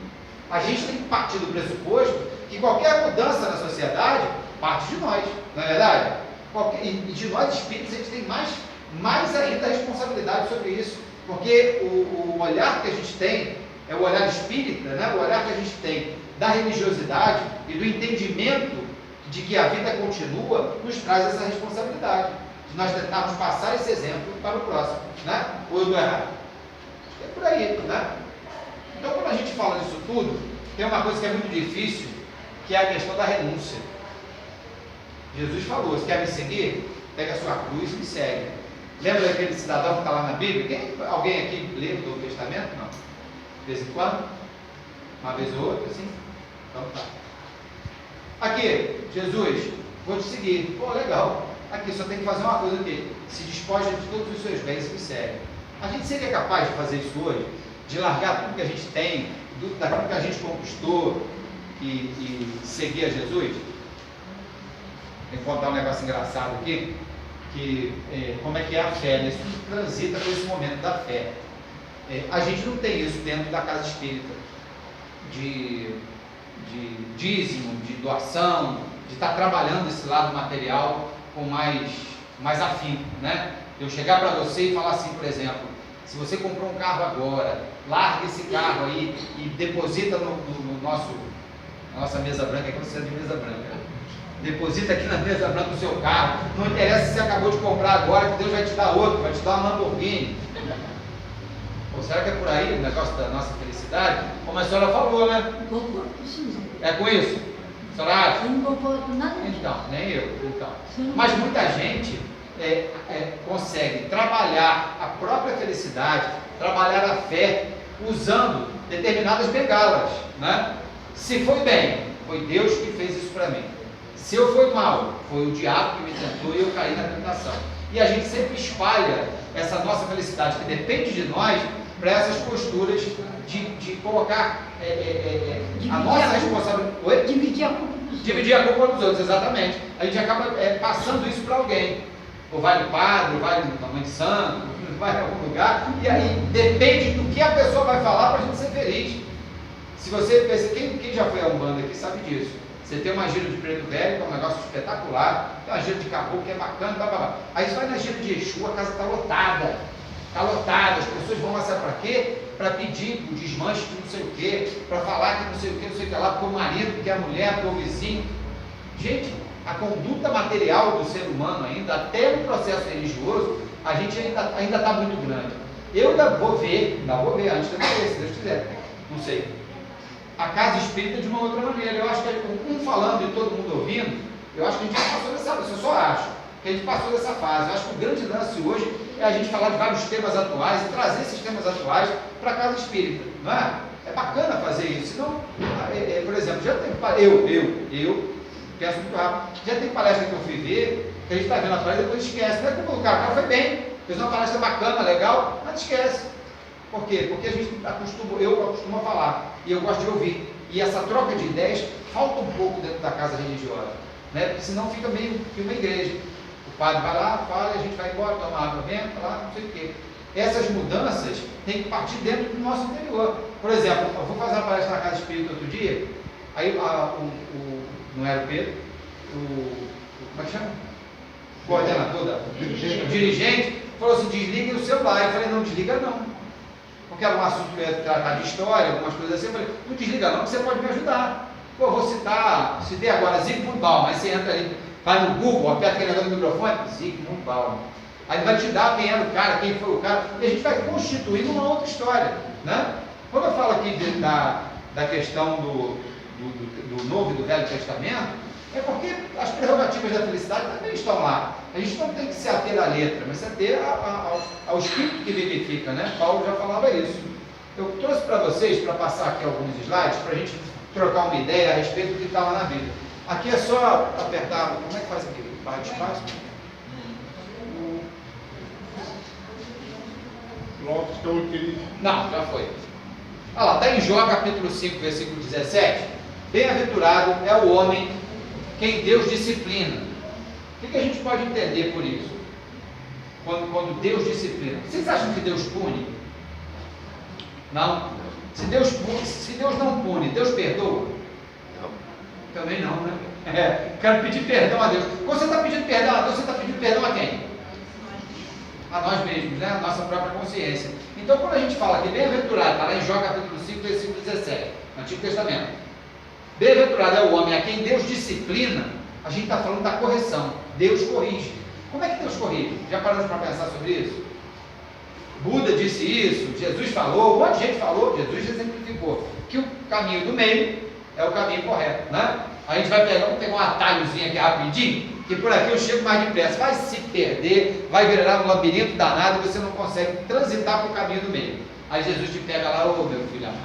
A gente tem que partir do pressuposto que qualquer mudança na sociedade parte de nós, não é verdade? E de nós espíritos a gente tem mais ainda a responsabilidade sobre isso, porque o olhar que a gente tem é o olhar espírita, né? O olhar que a gente tem da religiosidade e do entendimento de que a vida continua, nos traz essa responsabilidade, de nós tentarmos passar esse exemplo para o próximo, né? Ou eu estou errado? Acho que é por aí, né? Então, quando a gente fala disso tudo, tem uma coisa que é muito difícil, que é a questão da renúncia. Jesus falou: se quer me seguir, pega a sua cruz e me segue. Lembra daquele cidadão que está lá na Bíblia? Alguém aqui lê o Novo Testamento? Não? De vez em quando? Uma vez ou outra, assim? Então tá. Aqui, Jesus, vou te seguir. Pô, legal. Aqui, só tem que fazer uma coisa aqui. Se despoja de todos os seus bens e me segue. A gente seria capaz de fazer isso hoje? De largar tudo que a gente tem, daquilo que a gente conquistou e seguir a Jesus? Vou contar um negócio engraçado aqui, como é que é a fé, né? Isso transita por esse momento da fé. A gente não tem isso dentro da casa espírita, de dízimo, de doação, de estar trabalhando esse lado material com mais afinco, né? Eu chegar para você e falar assim, por exemplo, se você comprou um carro agora, larga esse carro aí e deposita na nossa mesa branca, que você é de mesa branca, deposita aqui na mesa branca o seu carro, não interessa se você acabou de comprar agora, que Deus vai te dar outro, vai te dar uma Lamborghini. Ou será que é por aí o negócio da nossa felicidade? Como a senhora falou, né? Concordo com sim. É com isso? A senhora acha? Eu não concordo com nada disso. Então, nem eu. Então. Mas muita gente consegue trabalhar a própria felicidade, trabalhar a fé, usando determinadas bengalas, né? Se foi bem, foi Deus que fez isso para mim. Se eu fui mal, foi o diabo que me tentou e eu caí na tentação. E a gente sempre espalha essa nossa felicidade, que depende de nós, para essas posturas de colocar a nossa responsabilidade. Dividir a culpa dos outros. Dividir a culpa dos outros, exatamente. A gente acaba passando isso para alguém. Ou vai no padre, ou vai na mãe de santo, ou vai em algum lugar, e aí depende do que a pessoa vai falar para a gente ser feliz. Se você pensa, quem já foi a Umbanda aqui sabe disso. Você tem uma gira de preto velho, que é um negócio espetacular, tem uma gira de caboclo que é bacana, blá, blá, blá. Aí você vai na gira de Exu, a casa está lotada. Está lotada, as pessoas vão lá, sabe para quê? Para pedir o desmanche de não sei o quê, para falar que não sei o que lá, porque o marido, porque a mulher, porque o vizinho. Gente, a conduta material do ser humano ainda, até no processo religioso, a gente ainda está muito grande. Eu ainda vou ver antes de ver, se Deus quiser, não sei, a casa espírita de uma outra maneira. Eu acho que um falando e todo mundo ouvindo, eu acho que a gente passou dessa fase, eu só acho que a gente passou dessa fase. Eu acho que o grande lance hoje é a gente falar de vários temas atuais e trazer esses temas atuais para a casa espírita, não é? É bacana fazer isso, senão, por exemplo, já tem, eu penso muito rápido, já tem palestra que eu fui ver, que a gente está vendo atrás e depois esquece, não é como o cara foi bem, fez uma palestra bacana, legal, mas esquece. Por quê? Porque a gente eu costumo falar, e eu gosto de ouvir, e essa troca de ideias falta um pouco dentro da casa religiosa, né? Porque senão fica meio que uma igreja. O padre vai lá, fala, e a gente vai embora, toma água, venta lá, não sei o quê. Essas mudanças têm que partir dentro do nosso interior. Por exemplo, eu vou fazer uma palestra na casa espírita outro dia, aí não era o Pedro, como é que chama? O coordenador, o dirigente, falou assim, desliga o celular. Eu falei, não desliga não, porque era um assunto que eu ia tratar de história, algumas coisas assim. Eu falei, não desliga não, que você pode me ajudar. Pô, eu vou citei agora Zygmunt Bauman, aí você entra ali, vai no Google, aperta aquele negócio do microfone, Zygmunt Bauman. Aí ele vai te dar quem era o cara, quem foi o cara, e a gente vai constituindo uma outra história, né? Quando eu falo aqui da questão do Novo e do Velho Testamento, é porque as prerrogativas da felicidade também estão lá. A gente não tem que se ater à letra, mas se ater ao espírito que vivifica, né? Paulo já falava isso. Eu trouxe para vocês, para passar aqui alguns slides, para a gente trocar uma ideia a respeito do que está lá na Bíblia. Aqui é só apertar, como é que faz aqui? Barra de espaço? Não, já foi. Olha lá, está em Jó capítulo 5, versículo 17. Bem-aventurado é o homem quem Deus disciplina. O que a gente pode entender por isso? Quando Deus disciplina. Vocês acham que Deus pune? Não. Se Deus não pune, Deus perdoa? Não. Também não, né? Quero pedir perdão a Deus. Quando você está pedindo perdão a Deus, você está pedindo perdão a quem? A nós mesmos, né? A nossa própria consciência. Então, quando a gente fala que bem-aventurado, está lá em Jó capítulo 5, versículo 17, no Antigo Testamento. Bem-aventurado é o homem a quem Deus disciplina. A gente está falando da correção. Deus corrige. Como é que Deus corrige? Já paramos para pensar sobre isso? Buda disse isso, Jesus falou, um monte de gente falou, Jesus exemplificou que o caminho do meio é o caminho correto, né? A gente vai pegar, vamos pegar um atalhozinho aqui rapidinho, que por aqui eu chego mais depressa, vai se perder, vai virar um labirinto danado e você não consegue transitar para o caminho do meio. Aí Jesus te pega lá, ô meu filho amado,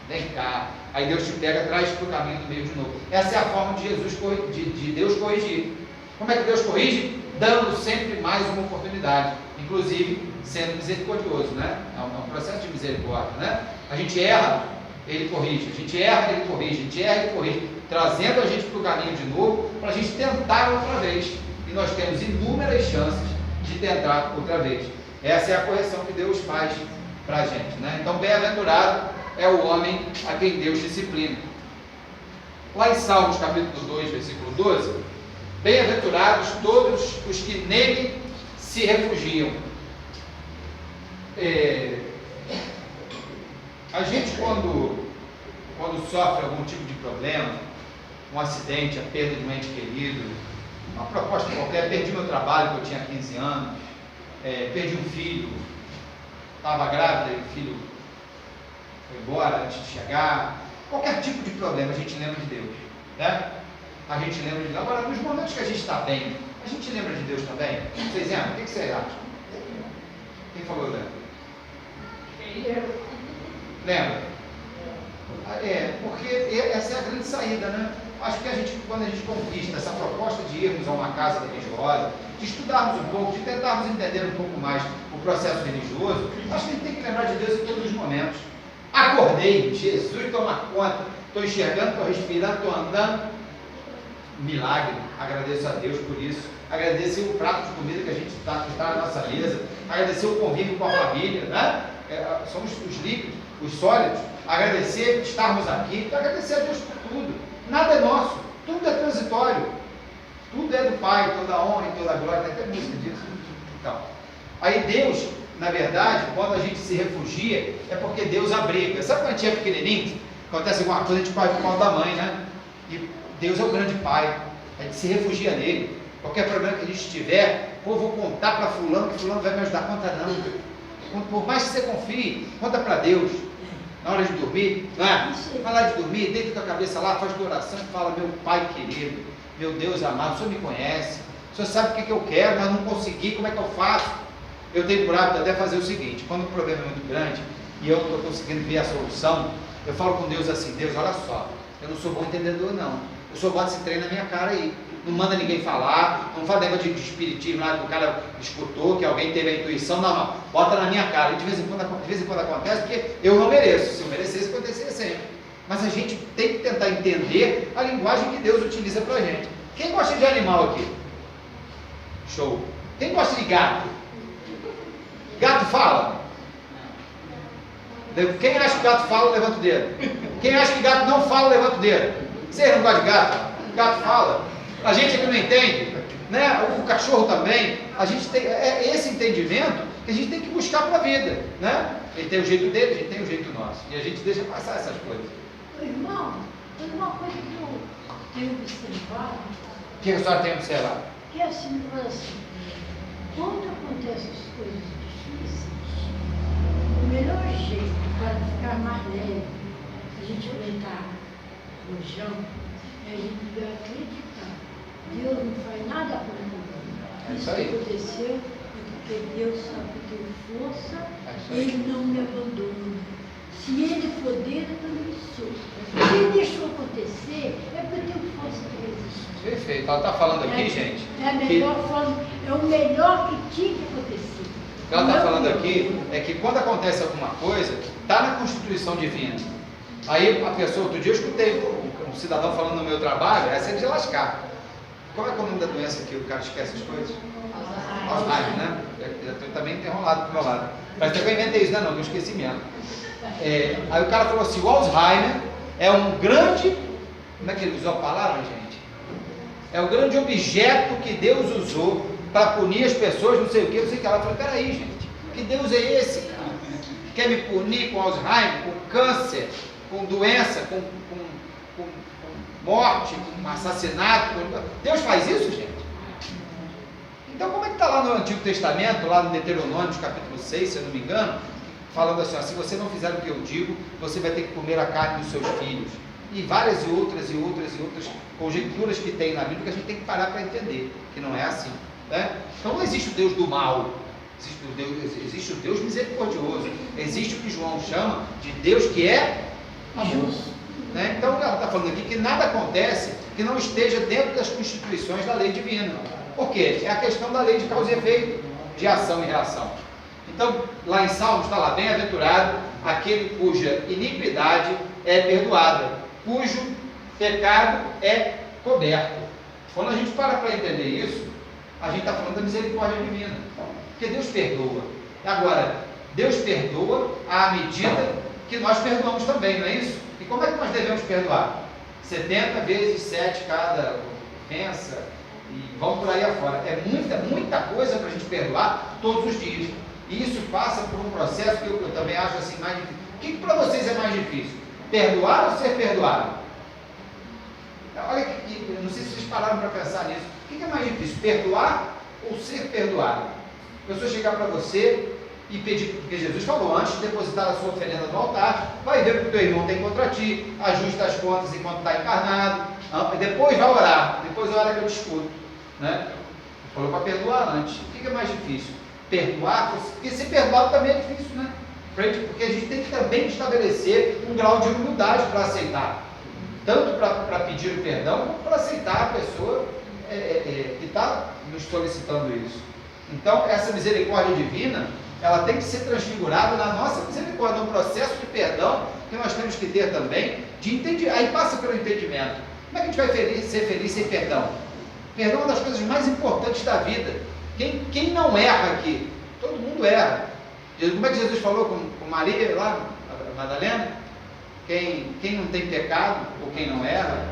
vem cá. Aí Deus te pega, traz para o caminho do meio de novo. Essa é a forma de Deus corrigir. Como é que Deus corrige? Dando sempre mais uma oportunidade, inclusive sendo misericordioso, né? É um processo de misericórdia, né? A gente erra, Ele corrige, a gente erra, Ele corrige, a gente erra, Ele corrige, trazendo a gente para o caminho de novo, para a gente tentar outra vez. E nós temos inúmeras chances de tentar outra vez. Essa é a correção que Deus faz para a gente, né? Então, bem-aventurado é o homem a quem Deus disciplina. Lá em Salmos capítulo 2, versículo 12, bem-aventurados todos os que nele se refugiam. A gente quando sofre algum tipo de problema, um acidente, a perda de um ente querido, uma proposta qualquer, perdi meu trabalho que eu tinha 15 anos, perdi um filho, estava grávida e o filho foi embora antes de chegar, qualquer tipo de problema a gente lembra de Deus, né? A gente lembra de Deus. Agora, nos momentos que a gente está bem, a gente lembra de Deus também? Vocês lembram? O que vocês acham? Quem falou lembra? Lembra? Porque essa é a grande saída, né? Acho que quando a gente conquista essa proposta de irmos a uma casa religiosa, de estudarmos um pouco, de tentarmos entender um pouco mais o processo religioso, acho que a gente tem que lembrar de Deus em todos os momentos. Acordei, Jesus toma conta, estou enxergando, estou respirando, estou andando. Milagre, agradeço a Deus por isso. Agradecer o prato de comida que a gente está na nossa mesa, agradecer o convívio com a família, né? Somos os líquidos, os sólidos. Agradecer estarmos aqui, agradecer a Deus por tudo. Nada é nosso, tudo é transitório, tudo é do Pai, toda a honra e toda a glória. Tem até música disso. Então, aí Deus, na verdade, quando a gente se refugia, é porque Deus abriga. Sabe quando a gente é pequenininho, acontece alguma coisa, a gente corre para o colo da mãe, né? E Deus é o grande Pai, a gente se refugia nele. Qualquer problema que a gente tiver, pô, vou contar para fulano, que fulano vai me ajudar. Conta não. Por mais que você confie, conta para Deus. Na hora de dormir, não é? Vai lá de dormir, deita tua cabeça lá, faz tua oração e fala: meu Pai querido, meu Deus amado, o Senhor me conhece, o Senhor sabe o que eu quero, mas não consegui, como é que eu faço? Eu tenho por hábito até fazer o seguinte: quando o problema é muito grande e eu não estou conseguindo ver a solução, eu falo com Deus assim: Deus, olha só, eu não sou bom entendedor não, o Senhor bota esse trem na minha cara aí, não manda ninguém falar, não fala negócio de espiritismo lá que o cara escutou, que alguém teve a intuição, não, bota na minha cara. E de vez em quando acontece, porque eu não mereço. Se eu merecesse, acontecia sempre. Mas a gente tem que tentar entender a linguagem que Deus utiliza pra gente. Quem gosta de animal aqui? Show. Quem gosta de gato? Gato fala? Quem acha que gato fala, levanta o dedo. Quem acha que gato não fala, levanta o dedo. Vocês não gostam de gato? Gato fala. A gente aqui não entende, né? O cachorro também. A gente tem esse entendimento que a gente tem que buscar para a vida, né? Ele tem o jeito dele, a gente tem o jeito nosso. E a gente deixa passar essas coisas. Irmão, uma coisa que eu tenho observado. O que a senhora tem observado? Que assim, quando acontecem as coisas difíceis, o melhor jeito para ficar mais leve, a gente aguentar o chão, é a gente acreditar. Deus não faz nada por mim. Isso que aconteceu é porque Deus sabe que eu tenho força, Ele não me abandona. Se Ele for dele, eu também sou. Se Ele deixou acontecer, é porque eu tenho força para resistir. Perfeito. Ela está falando aqui, gente. É a melhor forma, é o melhor que tinha que acontecer. O que ela está falando aqui é que quando acontece alguma coisa, está na Constituição Divina. Aí a pessoa, outro dia eu escutei um cidadão falando no meu trabalho, essa é de lascar. Qual é o nome da doença que o cara esquece as coisas? Alzheimer, né? Eu também tenho enrolado pro meu lado. Mas até que eu inventei isso, não, eu esqueci mesmo. Aí o cara falou assim: o Alzheimer é um grande. Como é que ele usou a palavra, gente? É um grande objeto que Deus usou para punir as pessoas, não sei o que, não sei o que. Ela falou: peraí, gente, que Deus é esse, cara? Que quer me punir com Alzheimer, com câncer, com doença, com morte, com assassinato. Deus faz isso, gente? Então, como é que está lá no Antigo Testamento, lá no Deuteronômio, capítulo 6, se eu não me engano, falando assim, ó, se você não fizer o que eu digo, você vai ter que comer a carne dos seus filhos. E várias e outras conjecturas que tem na Bíblia que a gente tem que parar para entender, que não é assim. Né? Então não existe o Deus do mal, existe o Deus misericordioso, existe o que João chama de Deus que é amor. Né? Então ela está falando aqui que nada acontece que não esteja dentro das constituições da lei divina. Por quê? É a questão da lei de causa e efeito, de ação e reação. Então, lá em Salmos está lá, bem-aventurado aquele cuja iniquidade é perdoada, cujo pecado é coberto. Quando a gente para entender isso, a gente está falando da misericórdia divina, porque Deus perdoa. Agora, Deus perdoa à medida que nós perdoamos também, não é isso? E como é que nós devemos perdoar? 70 vezes 7 cada ofensa, e vamos por aí afora. É muita coisa para a gente perdoar todos os dias. E isso passa por um processo que eu também acho assim mais difícil. O que para vocês é mais difícil? Perdoar ou ser perdoado? Olha que eu não sei se vocês pararam para pensar nisso. O que é mais difícil? Perdoar ou ser perdoado? A pessoa chegar para você e pedir, porque Jesus falou, antes de depositar a sua oferenda no altar, vai ver o que o teu irmão tem contra ti, ajusta as contas enquanto está encarnado, depois vai orar, depois ora que eu te escuto. Né? Falou para perdoar antes. O que é mais difícil? Perdoar, porque ser perdoado também é difícil, né? Porque a gente tem que também estabelecer um grau de humildade para aceitar, tanto para pedir o perdão, como para aceitar a pessoa que está nos solicitando isso. Então, essa misericórdia divina, ela tem que ser transfigurada na nossa misericórdia, no processo de perdão que nós temos que ter também, de entender. Aí passa pelo entendimento. Como é que a gente vai ser feliz sem perdão? Perdão é uma das coisas mais importantes da vida. Quem não erra aqui? Todo mundo erra. Como é que Jesus falou com Maria lá, Madalena? Quem não tem pecado, ou quem não erra,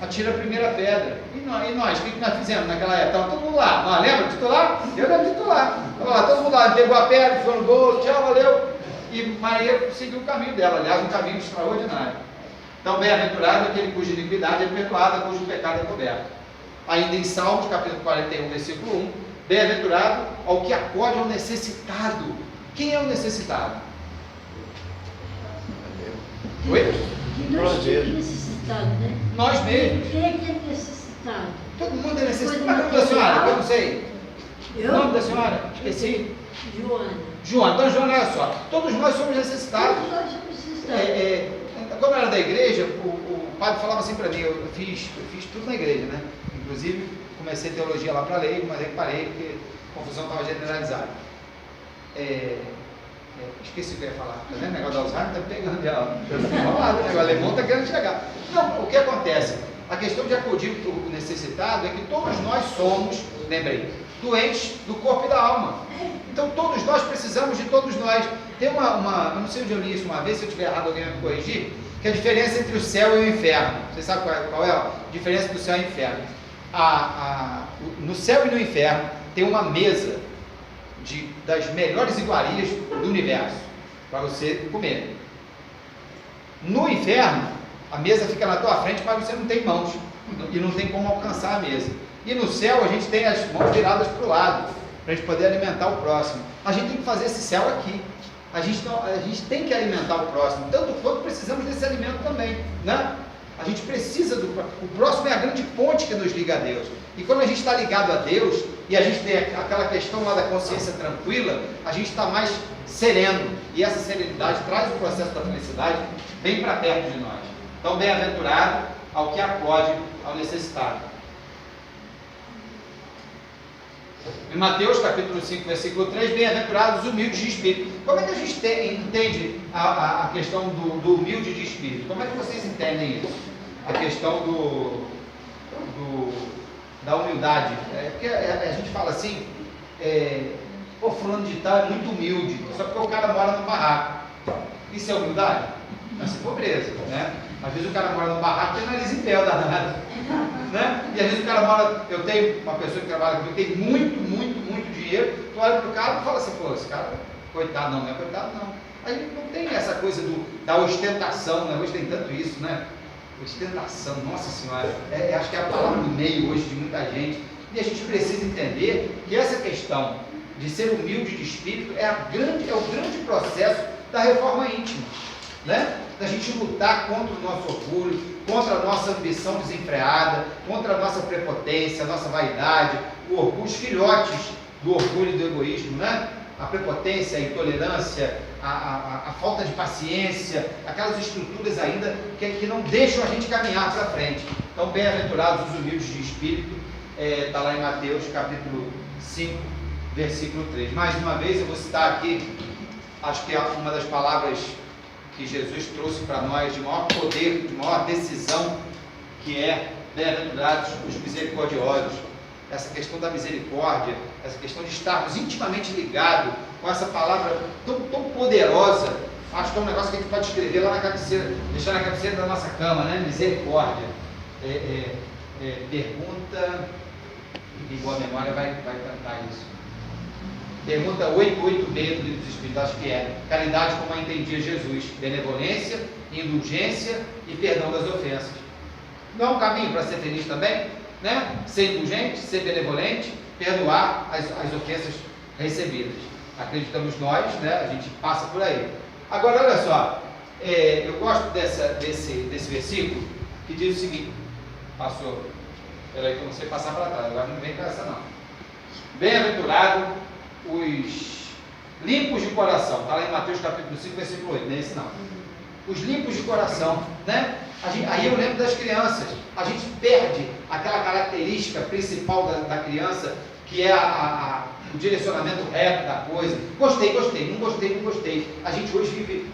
atira a primeira pedra. E nós, o que nós fizemos naquela época? Estava todo mundo lá. Não, lembra de tu lá? Eu lembro de tu lá. Estava lá, todo mundo lá, pegou a pedra, ficou no bolso, tchau, valeu. E Maria seguiu o caminho dela, aliás, um caminho extraordinário. Então, bem-aventurado aquele cuja iniquidade é perdoada, cujo pecado é coberto. Ainda em Salmos, capítulo 41, versículo 1, bem-aventurado ao que acode ao necessitado. Quem é o necessitado? Oi? Que nós temos necessitado, né? Nós mesmos. Quem é que é necessitado? Todo mundo é necessitado. Qual é o nome da senhora? Eu não sei. Eu? O nome da senhora? Esqueci. Joana. Joana. Então, Joana, olha só. Todos nós somos necessitados. Todos nós somos necessitados. Quando eu era da igreja, o padre falava assim para mim, eu fiz tudo na igreja, né? Inclusive, comecei teologia lá para leigo, mas aí parei porque a confusão estava generalizada. Esqueci o que eu ia falar. Tá vendo? O negócio da Alzheimer está pegando já. O negócio alemão está querendo chegar. Não, o que acontece? A questão de acudir o necessitado é que todos nós somos, lembrei, doentes do corpo e da alma. Então todos nós precisamos de todos nós. Tem eu não sei onde eu li isso uma vez, se eu estiver errado alguém vai me corrigir, que é a diferença entre o céu e o inferno. Você sabe qual é a diferença do céu e o inferno? No céu e no inferno tem uma mesa das melhores iguarias do universo para você comer. No inferno, a mesa fica na tua frente, mas você não tem mãos e não tem como alcançar a mesa. E no céu a gente tem as mãos viradas para o lado, para a gente poder alimentar o próximo. A gente tem que fazer esse céu aqui. A gente tem que alimentar o próximo, tanto quanto precisamos desse alimento também, né? A gente precisa o próximo é a grande ponte que nos liga a Deus. E quando a gente está ligado a Deus, e a gente tem aquela questão lá da consciência tranquila, a gente está mais sereno. E essa serenidade traz o processo da felicidade bem para perto de nós. Então, bem-aventurado ao que acode ao necessitado. Em Mateus capítulo 5, versículo 3, bem-aventurados os humildes de espírito. Como é que a gente entende a questão do humilde de espírito? Como é que vocês entendem isso? A questão da humildade. Porque a gente fala assim, o fulano de tal é muito humilde, só porque o cara mora no barraco. Isso é humildade? Isso é pobreza, né? Às vezes o cara mora no barraco e tem nariz em pé, danado, né? E às vezes o cara mora, eu tenho uma pessoa que trabalha comigo, tem muito dinheiro, tu olha pro cara e fala assim, pô, esse cara, coitado não é coitado não. Aí não tem essa coisa da ostentação, né? Hoje tem tanto isso, né? Ostentação, nossa senhora, acho que é a palavra do meio hoje de muita gente, E a gente precisa entender que essa questão de ser humilde de espírito é o grande processo da reforma íntima, né? Da gente lutar contra o nosso orgulho, contra a nossa ambição desenfreada, contra a nossa prepotência, a nossa vaidade, os filhotes do orgulho e do egoísmo, né? A prepotência, a intolerância, a falta de paciência, aquelas estruturas ainda que não deixam a gente caminhar para frente. Então, bem-aventurados os humildes de espírito, está lá em Mateus capítulo 5, versículo 3. Mais uma vez eu vou citar aqui, acho que é uma das palavras que Jesus trouxe para nós de maior poder, de maior decisão, que é bem-aventurados os misericordiosos. Essa questão da misericórdia, essa questão de estarmos intimamente ligados com essa palavra tão poderosa. Acho que é um negócio que a gente pode escrever lá na cabeceira, deixar na cabeceira da nossa cama, né? Misericórdia. Pergunta, e boa memória vai cantar isso. Pergunta 88b do Livro dos Espíritos, acho que é: caridade como a entendia Jesus, benevolência, indulgência e perdão das ofensas. Não é um caminho para ser feliz também? Né? Ser indulgente, ser benevolente, perdoar as ofensas recebidas. Acreditamos nós, né? A gente passa por aí. Agora, olha só, eu gosto desse versículo que diz o seguinte: passou, peraí que eu não sei passar para trás, agora não vem com essa não. Bem-aventurado os limpos de coração, está lá em Mateus capítulo 5, versículo 8, não é esse não. Os limpos de coração, né? Aí eu lembro das crianças, a gente perde aquela característica principal da criança, que é o direcionamento reto da coisa. Gostei, não gostei. A gente hoje vive,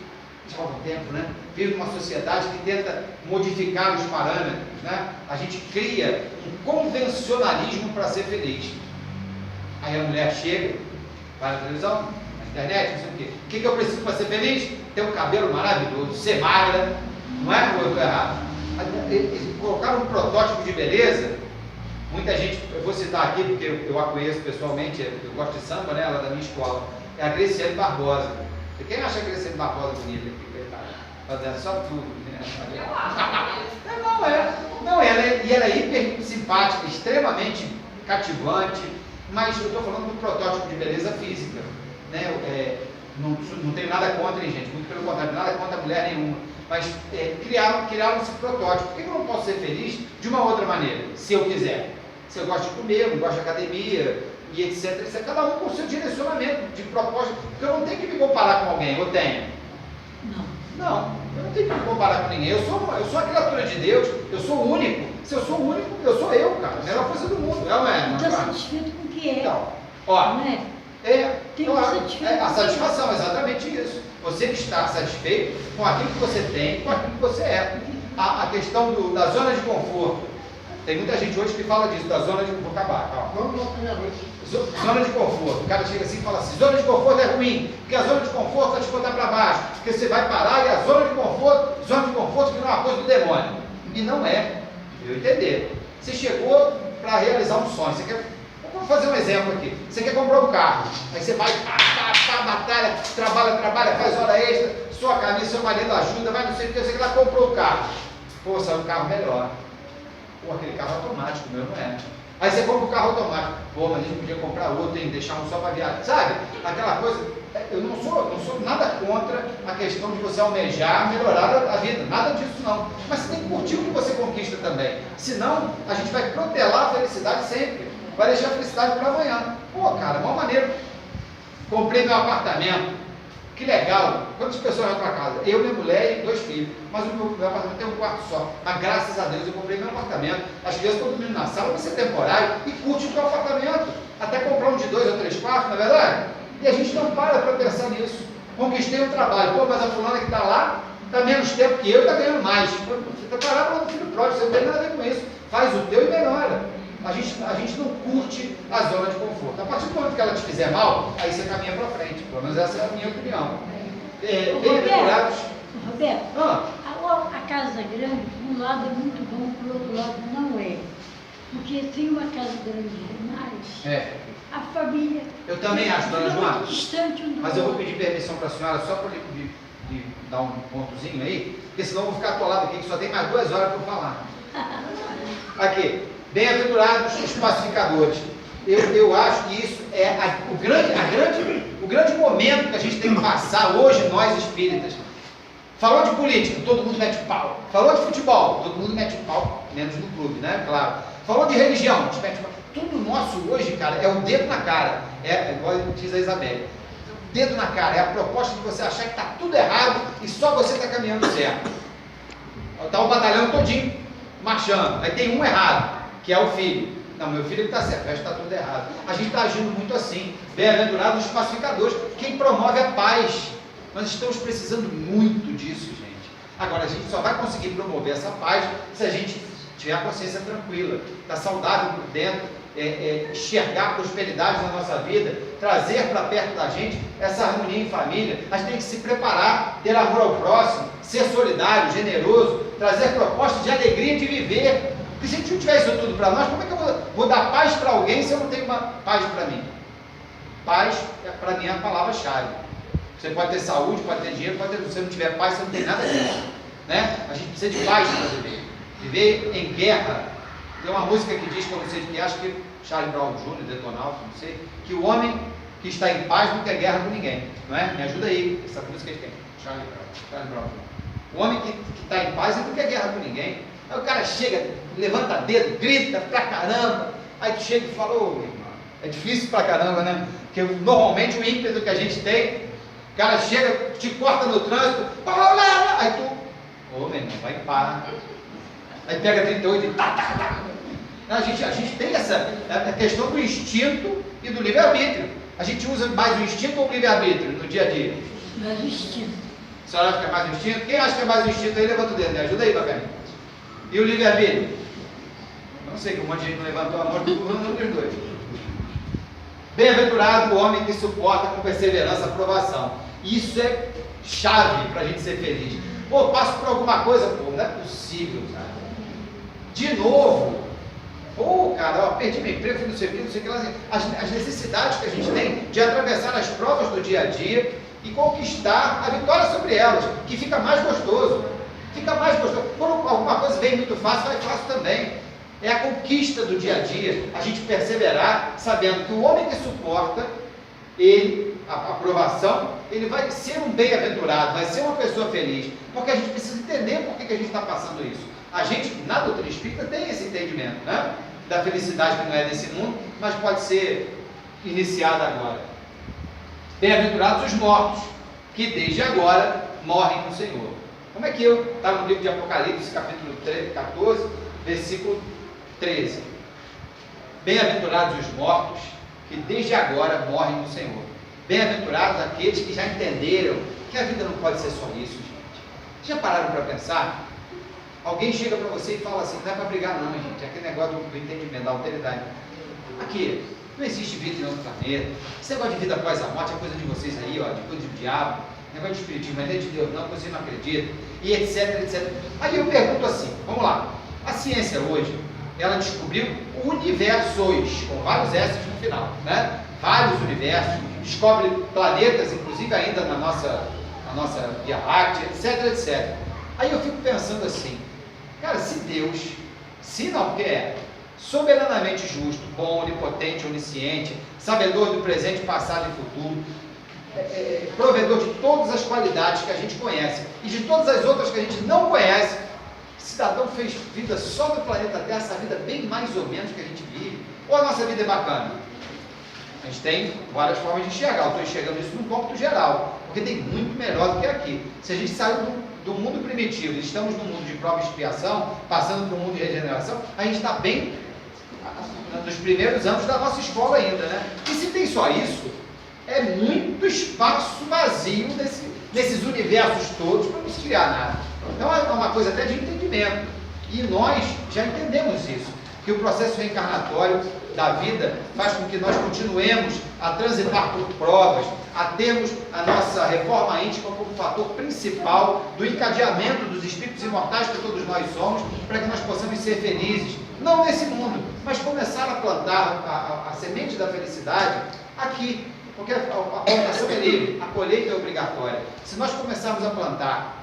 já há algum tempo, né? Vive numa sociedade que tenta modificar os parâmetros, né? A gente cria um convencionalismo para ser feliz. Aí a mulher chega, vai na televisão, na internet, não sei o quê. O que eu preciso para ser feliz? Ter um cabelo maravilhoso, ser magra, não é? Ou eu estou errado? Eles colocaram um protótipo de beleza. Muita gente, eu vou citar aqui porque eu a conheço pessoalmente, eu gosto de samba, né? Ela é da minha escola. É a Graciane Barbosa. E quem acha a Graciane Barbosa bonita? Fazendo só tudo, né? Não, ela é hiper simpática, extremamente cativante, mas eu estou falando do protótipo de beleza física, né? Não tenho nada contra, hein, gente, muito pelo contrário, nada contra mulher nenhuma, mas criaram esse protótipo. Por que eu não posso ser feliz de uma outra maneira, se eu quiser? Se eu gosto de comer, eu gosto de academia, e etc, etc, cada um com o seu direcionamento de proposta, porque eu não tenho que me comparar com alguém, eu tenho? Não, eu não tenho que me comparar com ninguém, eu sou a criatura de Deus, eu sou único. Se eu sou único, eu sou eu, cara, a melhor coisa do mundo, não é? Está satisfeito com o que é. Então, ó, não é? Tem claro, satisfeito a satisfação, exatamente isso. Você está satisfeito com aquilo que você tem, com aquilo que você é. A questão da zona de conforto. Tem muita gente hoje que fala disso, da zona de conforto. Vou acabar, calma. Zona de conforto. O cara chega assim e fala assim: zona de conforto é ruim, porque a zona de conforto vai te botar para baixo, porque você vai parar e a zona de conforto que não é uma coisa do demônio. E não é. Eu entender. Você chegou para realizar um sonho. Vamos fazer um exemplo aqui. Você quer comprar um carro. Aí você vai, batalha, trabalha, faz hora extra, sua camisa, seu marido ajuda, vai não sei o que, você lá comprou o carro. Pô, saiu um carro melhor. Pô, aquele carro automático, o meu não é. Aí você compra o carro automático. Pô, mas a gente podia comprar outro, hein? Deixar um só para viagem. Sabe? Aquela coisa. Eu não sou nada contra a questão de você almejar melhorar a vida. Nada disso não. Mas você tem que curtir o que você conquista também. Senão, a gente vai protelar a felicidade sempre. Vai deixar a felicidade para amanhã. Pô, cara, uma maneira. Comprei meu apartamento. Que legal. Quantas pessoas vão para casa? Eu, minha mulher e 2 filhos. Mas o meu apartamento tem um quarto só. Mas graças a Deus eu comprei meu apartamento. As crianças estão dormindo na sala, vai ser temporário. E curte o teu apartamento. Até comprar um de 2 ou 3 quartos, não é verdade? E a gente não para pensar nisso. Conquistei um trabalho. Pô, mas a fulana que está lá está menos tempo que eu e está ganhando mais. Você está parado para o filho pródigo. Você não tem nada a ver com isso. Faz o teu e melhora. A gente não curte a zona de conforto. A partir do momento que ela te fizer mal, aí você caminha para frente. Pelo menos essa é a minha opinião. Roberto, a casa grande, por um lado é muito bom, por outro lado não é. Porque sem uma casa grande demais, a família... Eu também acho, dona Joana. Distante um do Mas eu vou outro. pedir permissão para a senhora só para de dar um pontozinho aí, porque senão eu vou ficar atolado aqui, que só tem mais 2 horas para eu falar. Aqui. Bem-aventurados os pacificadores. Eu acho que isso é o grande momento que a gente tem que passar hoje, nós espíritas. Falou de política, todo mundo mete pau. Falou de futebol, todo mundo mete pau, menos no clube, né? Claro. Falou de religião, a gente mete pau. Tudo nosso hoje, cara, é o dedo na cara. É igual diz a Isabelle. Dedo na cara, é a proposta de você achar que está tudo errado e só você está caminhando certo. Está o batalhão todinho marchando, aí tem um errado, que é o filho. Não, meu filho está certo, o resto está tudo errado. A gente está agindo muito assim. Bem-aventurados os pacificadores, quem promove a paz. Nós estamos precisando muito disso, gente. Agora, a gente só vai conseguir promover essa paz se a gente tiver a consciência tranquila, está saudável por dentro, enxergar a prosperidade na nossa vida, trazer para perto da gente essa harmonia em família. A gente tem que se preparar, ter amor ao próximo, ser solidário, generoso, trazer propostas de alegria de viver. Porque se a gente não tiver isso tudo para nós, como é que eu vou dar paz para alguém se eu não tenho uma paz para mim? Paz, para mim, é a palavra-chave. Você pode ter saúde, pode ter dinheiro, pode ter... Se você não tiver paz, você não tem nada disso, né? A gente precisa de paz para viver. Viver em guerra. Tem uma música que diz, que eu não sei de quem, acho que Charlie Brown Jr., Detonautas, não sei, que o homem que está em paz não quer guerra com ninguém, não é? Me ajuda aí, essa música que tem. Charlie Brown Jr. O homem que está em paz, ele não quer guerra com ninguém. Aí o cara chega, levanta dedo, grita pra caramba, aí tu chega e fala, ô, meu irmão, é difícil pra caramba, né? Porque normalmente o ímpeto que a gente tem, o cara chega, te corta no trânsito, aí tu, ô, meu irmão, vai em paz. Aí pega 38 e tá. A gente tem essa a questão do instinto e do livre-arbítrio. A gente usa mais o instinto ou o livre-arbítrio no dia a dia? Mais o instinto. A senhora acha que é mais o instinto? Quem acha que é mais o instinto aí, levanta o dedo, me ajuda aí, bacana. E o livre-arbítrio? Não sei, que um monte de gente não levantou a mão, não dos dois. Bem-aventurado o homem que suporta com perseverança a provação. Isso é chave para a gente ser feliz. Pô, passo por alguma coisa, pô, não é possível, cara. De novo. Pô, cara, ó, perdi meu emprego, não sei o que lá. As necessidades que a gente tem de atravessar as provas do dia a dia e conquistar a vitória sobre elas, que fica mais gostoso. Fica mais gostoso. Quando alguma coisa vem muito fácil, vai fácil também. É a conquista do dia a dia, a gente perseverar, sabendo que o homem que suporta, a aprovação, ele vai ser um bem-aventurado, vai ser uma pessoa feliz, porque a gente precisa entender por que a gente está passando isso. A gente, na doutrina espírita, tem esse entendimento, né? Da felicidade que não é desse mundo, mas pode ser iniciada agora. Bem-aventurados os mortos, que desde agora morrem no Senhor. Como é que está no livro de Apocalipse, capítulo 14, versículo 13. Bem-aventurados os mortos, que desde agora morrem no Senhor. Bem-aventurados aqueles que já entenderam que a vida não pode ser só isso, gente. Já pararam para pensar? Alguém chega para você e fala assim, não é para brigar não, gente, é aquele negócio do entendimento, da alteridade. Aqui, não existe vida em outro planeta. Esse negócio de vida após a morte é coisa de vocês aí, ó, de coisa do diabo, negócio de espiritismo, mas não é de Deus não, você não acredita, e etc, etc. Aí eu pergunto assim, vamos lá, a ciência hoje, ela descobriu universos, com vários S no final, né? Vários universos, descobre planetas, inclusive ainda na nossa Via Láctea, etc, etc. Aí eu fico pensando assim, cara, se Deus, se não quer, soberanamente justo, bom, onipotente, onisciente, sabedor do presente, passado e futuro, provedor de todas as qualidades que a gente conhece e de todas as outras que a gente não conhece, o cidadão fez vida só no planeta Terra, essa vida bem mais ou menos que a gente vive, ou a nossa vida é bacana? A gente tem várias formas de enxergar, eu estou enxergando isso num cômputo geral, porque tem muito melhor do que aqui. Se a gente saiu do mundo primitivo e estamos no mundo de prova e expiação, passando para o mundo de regeneração, a gente está bem nos primeiros anos da nossa escola ainda, né? E se tem só isso, é muito espaço vazio nesses universos todos para não se criar nada. Então é uma coisa até de entendimento. E nós já entendemos isso, que o processo reencarnatório da vida faz com que nós continuemos a transitar por provas, a termos a nossa reforma íntima como fator principal do encadeamento dos espíritos imortais que todos nós somos, para que nós possamos ser felizes, não nesse mundo, mas começar a plantar a semente da felicidade aqui, porque a plantação é livre, a colheita é obrigatória. Se nós começarmos a plantar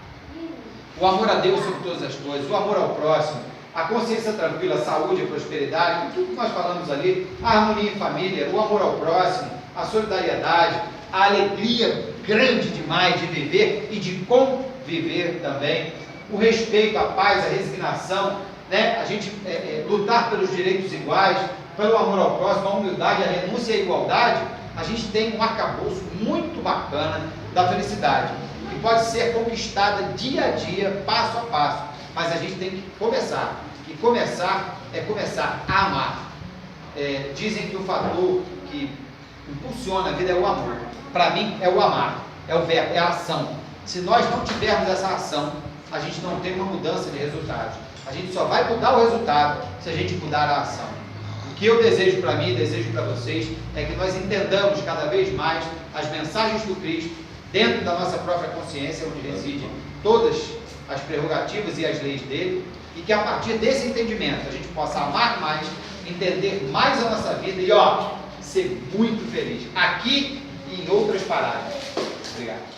o amor a Deus sobre todas as coisas, o amor ao próximo, a consciência tranquila, a saúde, a prosperidade, tudo que nós falamos ali, a harmonia em família, o amor ao próximo, a solidariedade, a alegria grande demais de viver e de conviver também, o respeito, a paz, a resignação, né? A gente lutar pelos direitos iguais, pelo amor ao próximo, a humildade, a renúncia e a igualdade. A gente tem um arcabouço muito bacana da felicidade, que pode ser conquistada dia a dia, passo a passo, mas a gente tem que começar, e começar é começar a amar. Dizem que o fator que impulsiona a vida é o amor. Para mim é o amar, é o verbo, é a ação. Se nós não tivermos essa ação, a gente não tem uma mudança de resultados. A gente só vai mudar o resultado se a gente mudar a ação. O que eu desejo para mim, desejo para vocês, é que nós entendamos cada vez mais as mensagens do Cristo dentro da nossa própria consciência, onde residem todas as prerrogativas e as leis dele, e que a partir desse entendimento a gente possa amar mais, entender mais a nossa vida e ser muito feliz aqui e em outras paradas. Obrigado.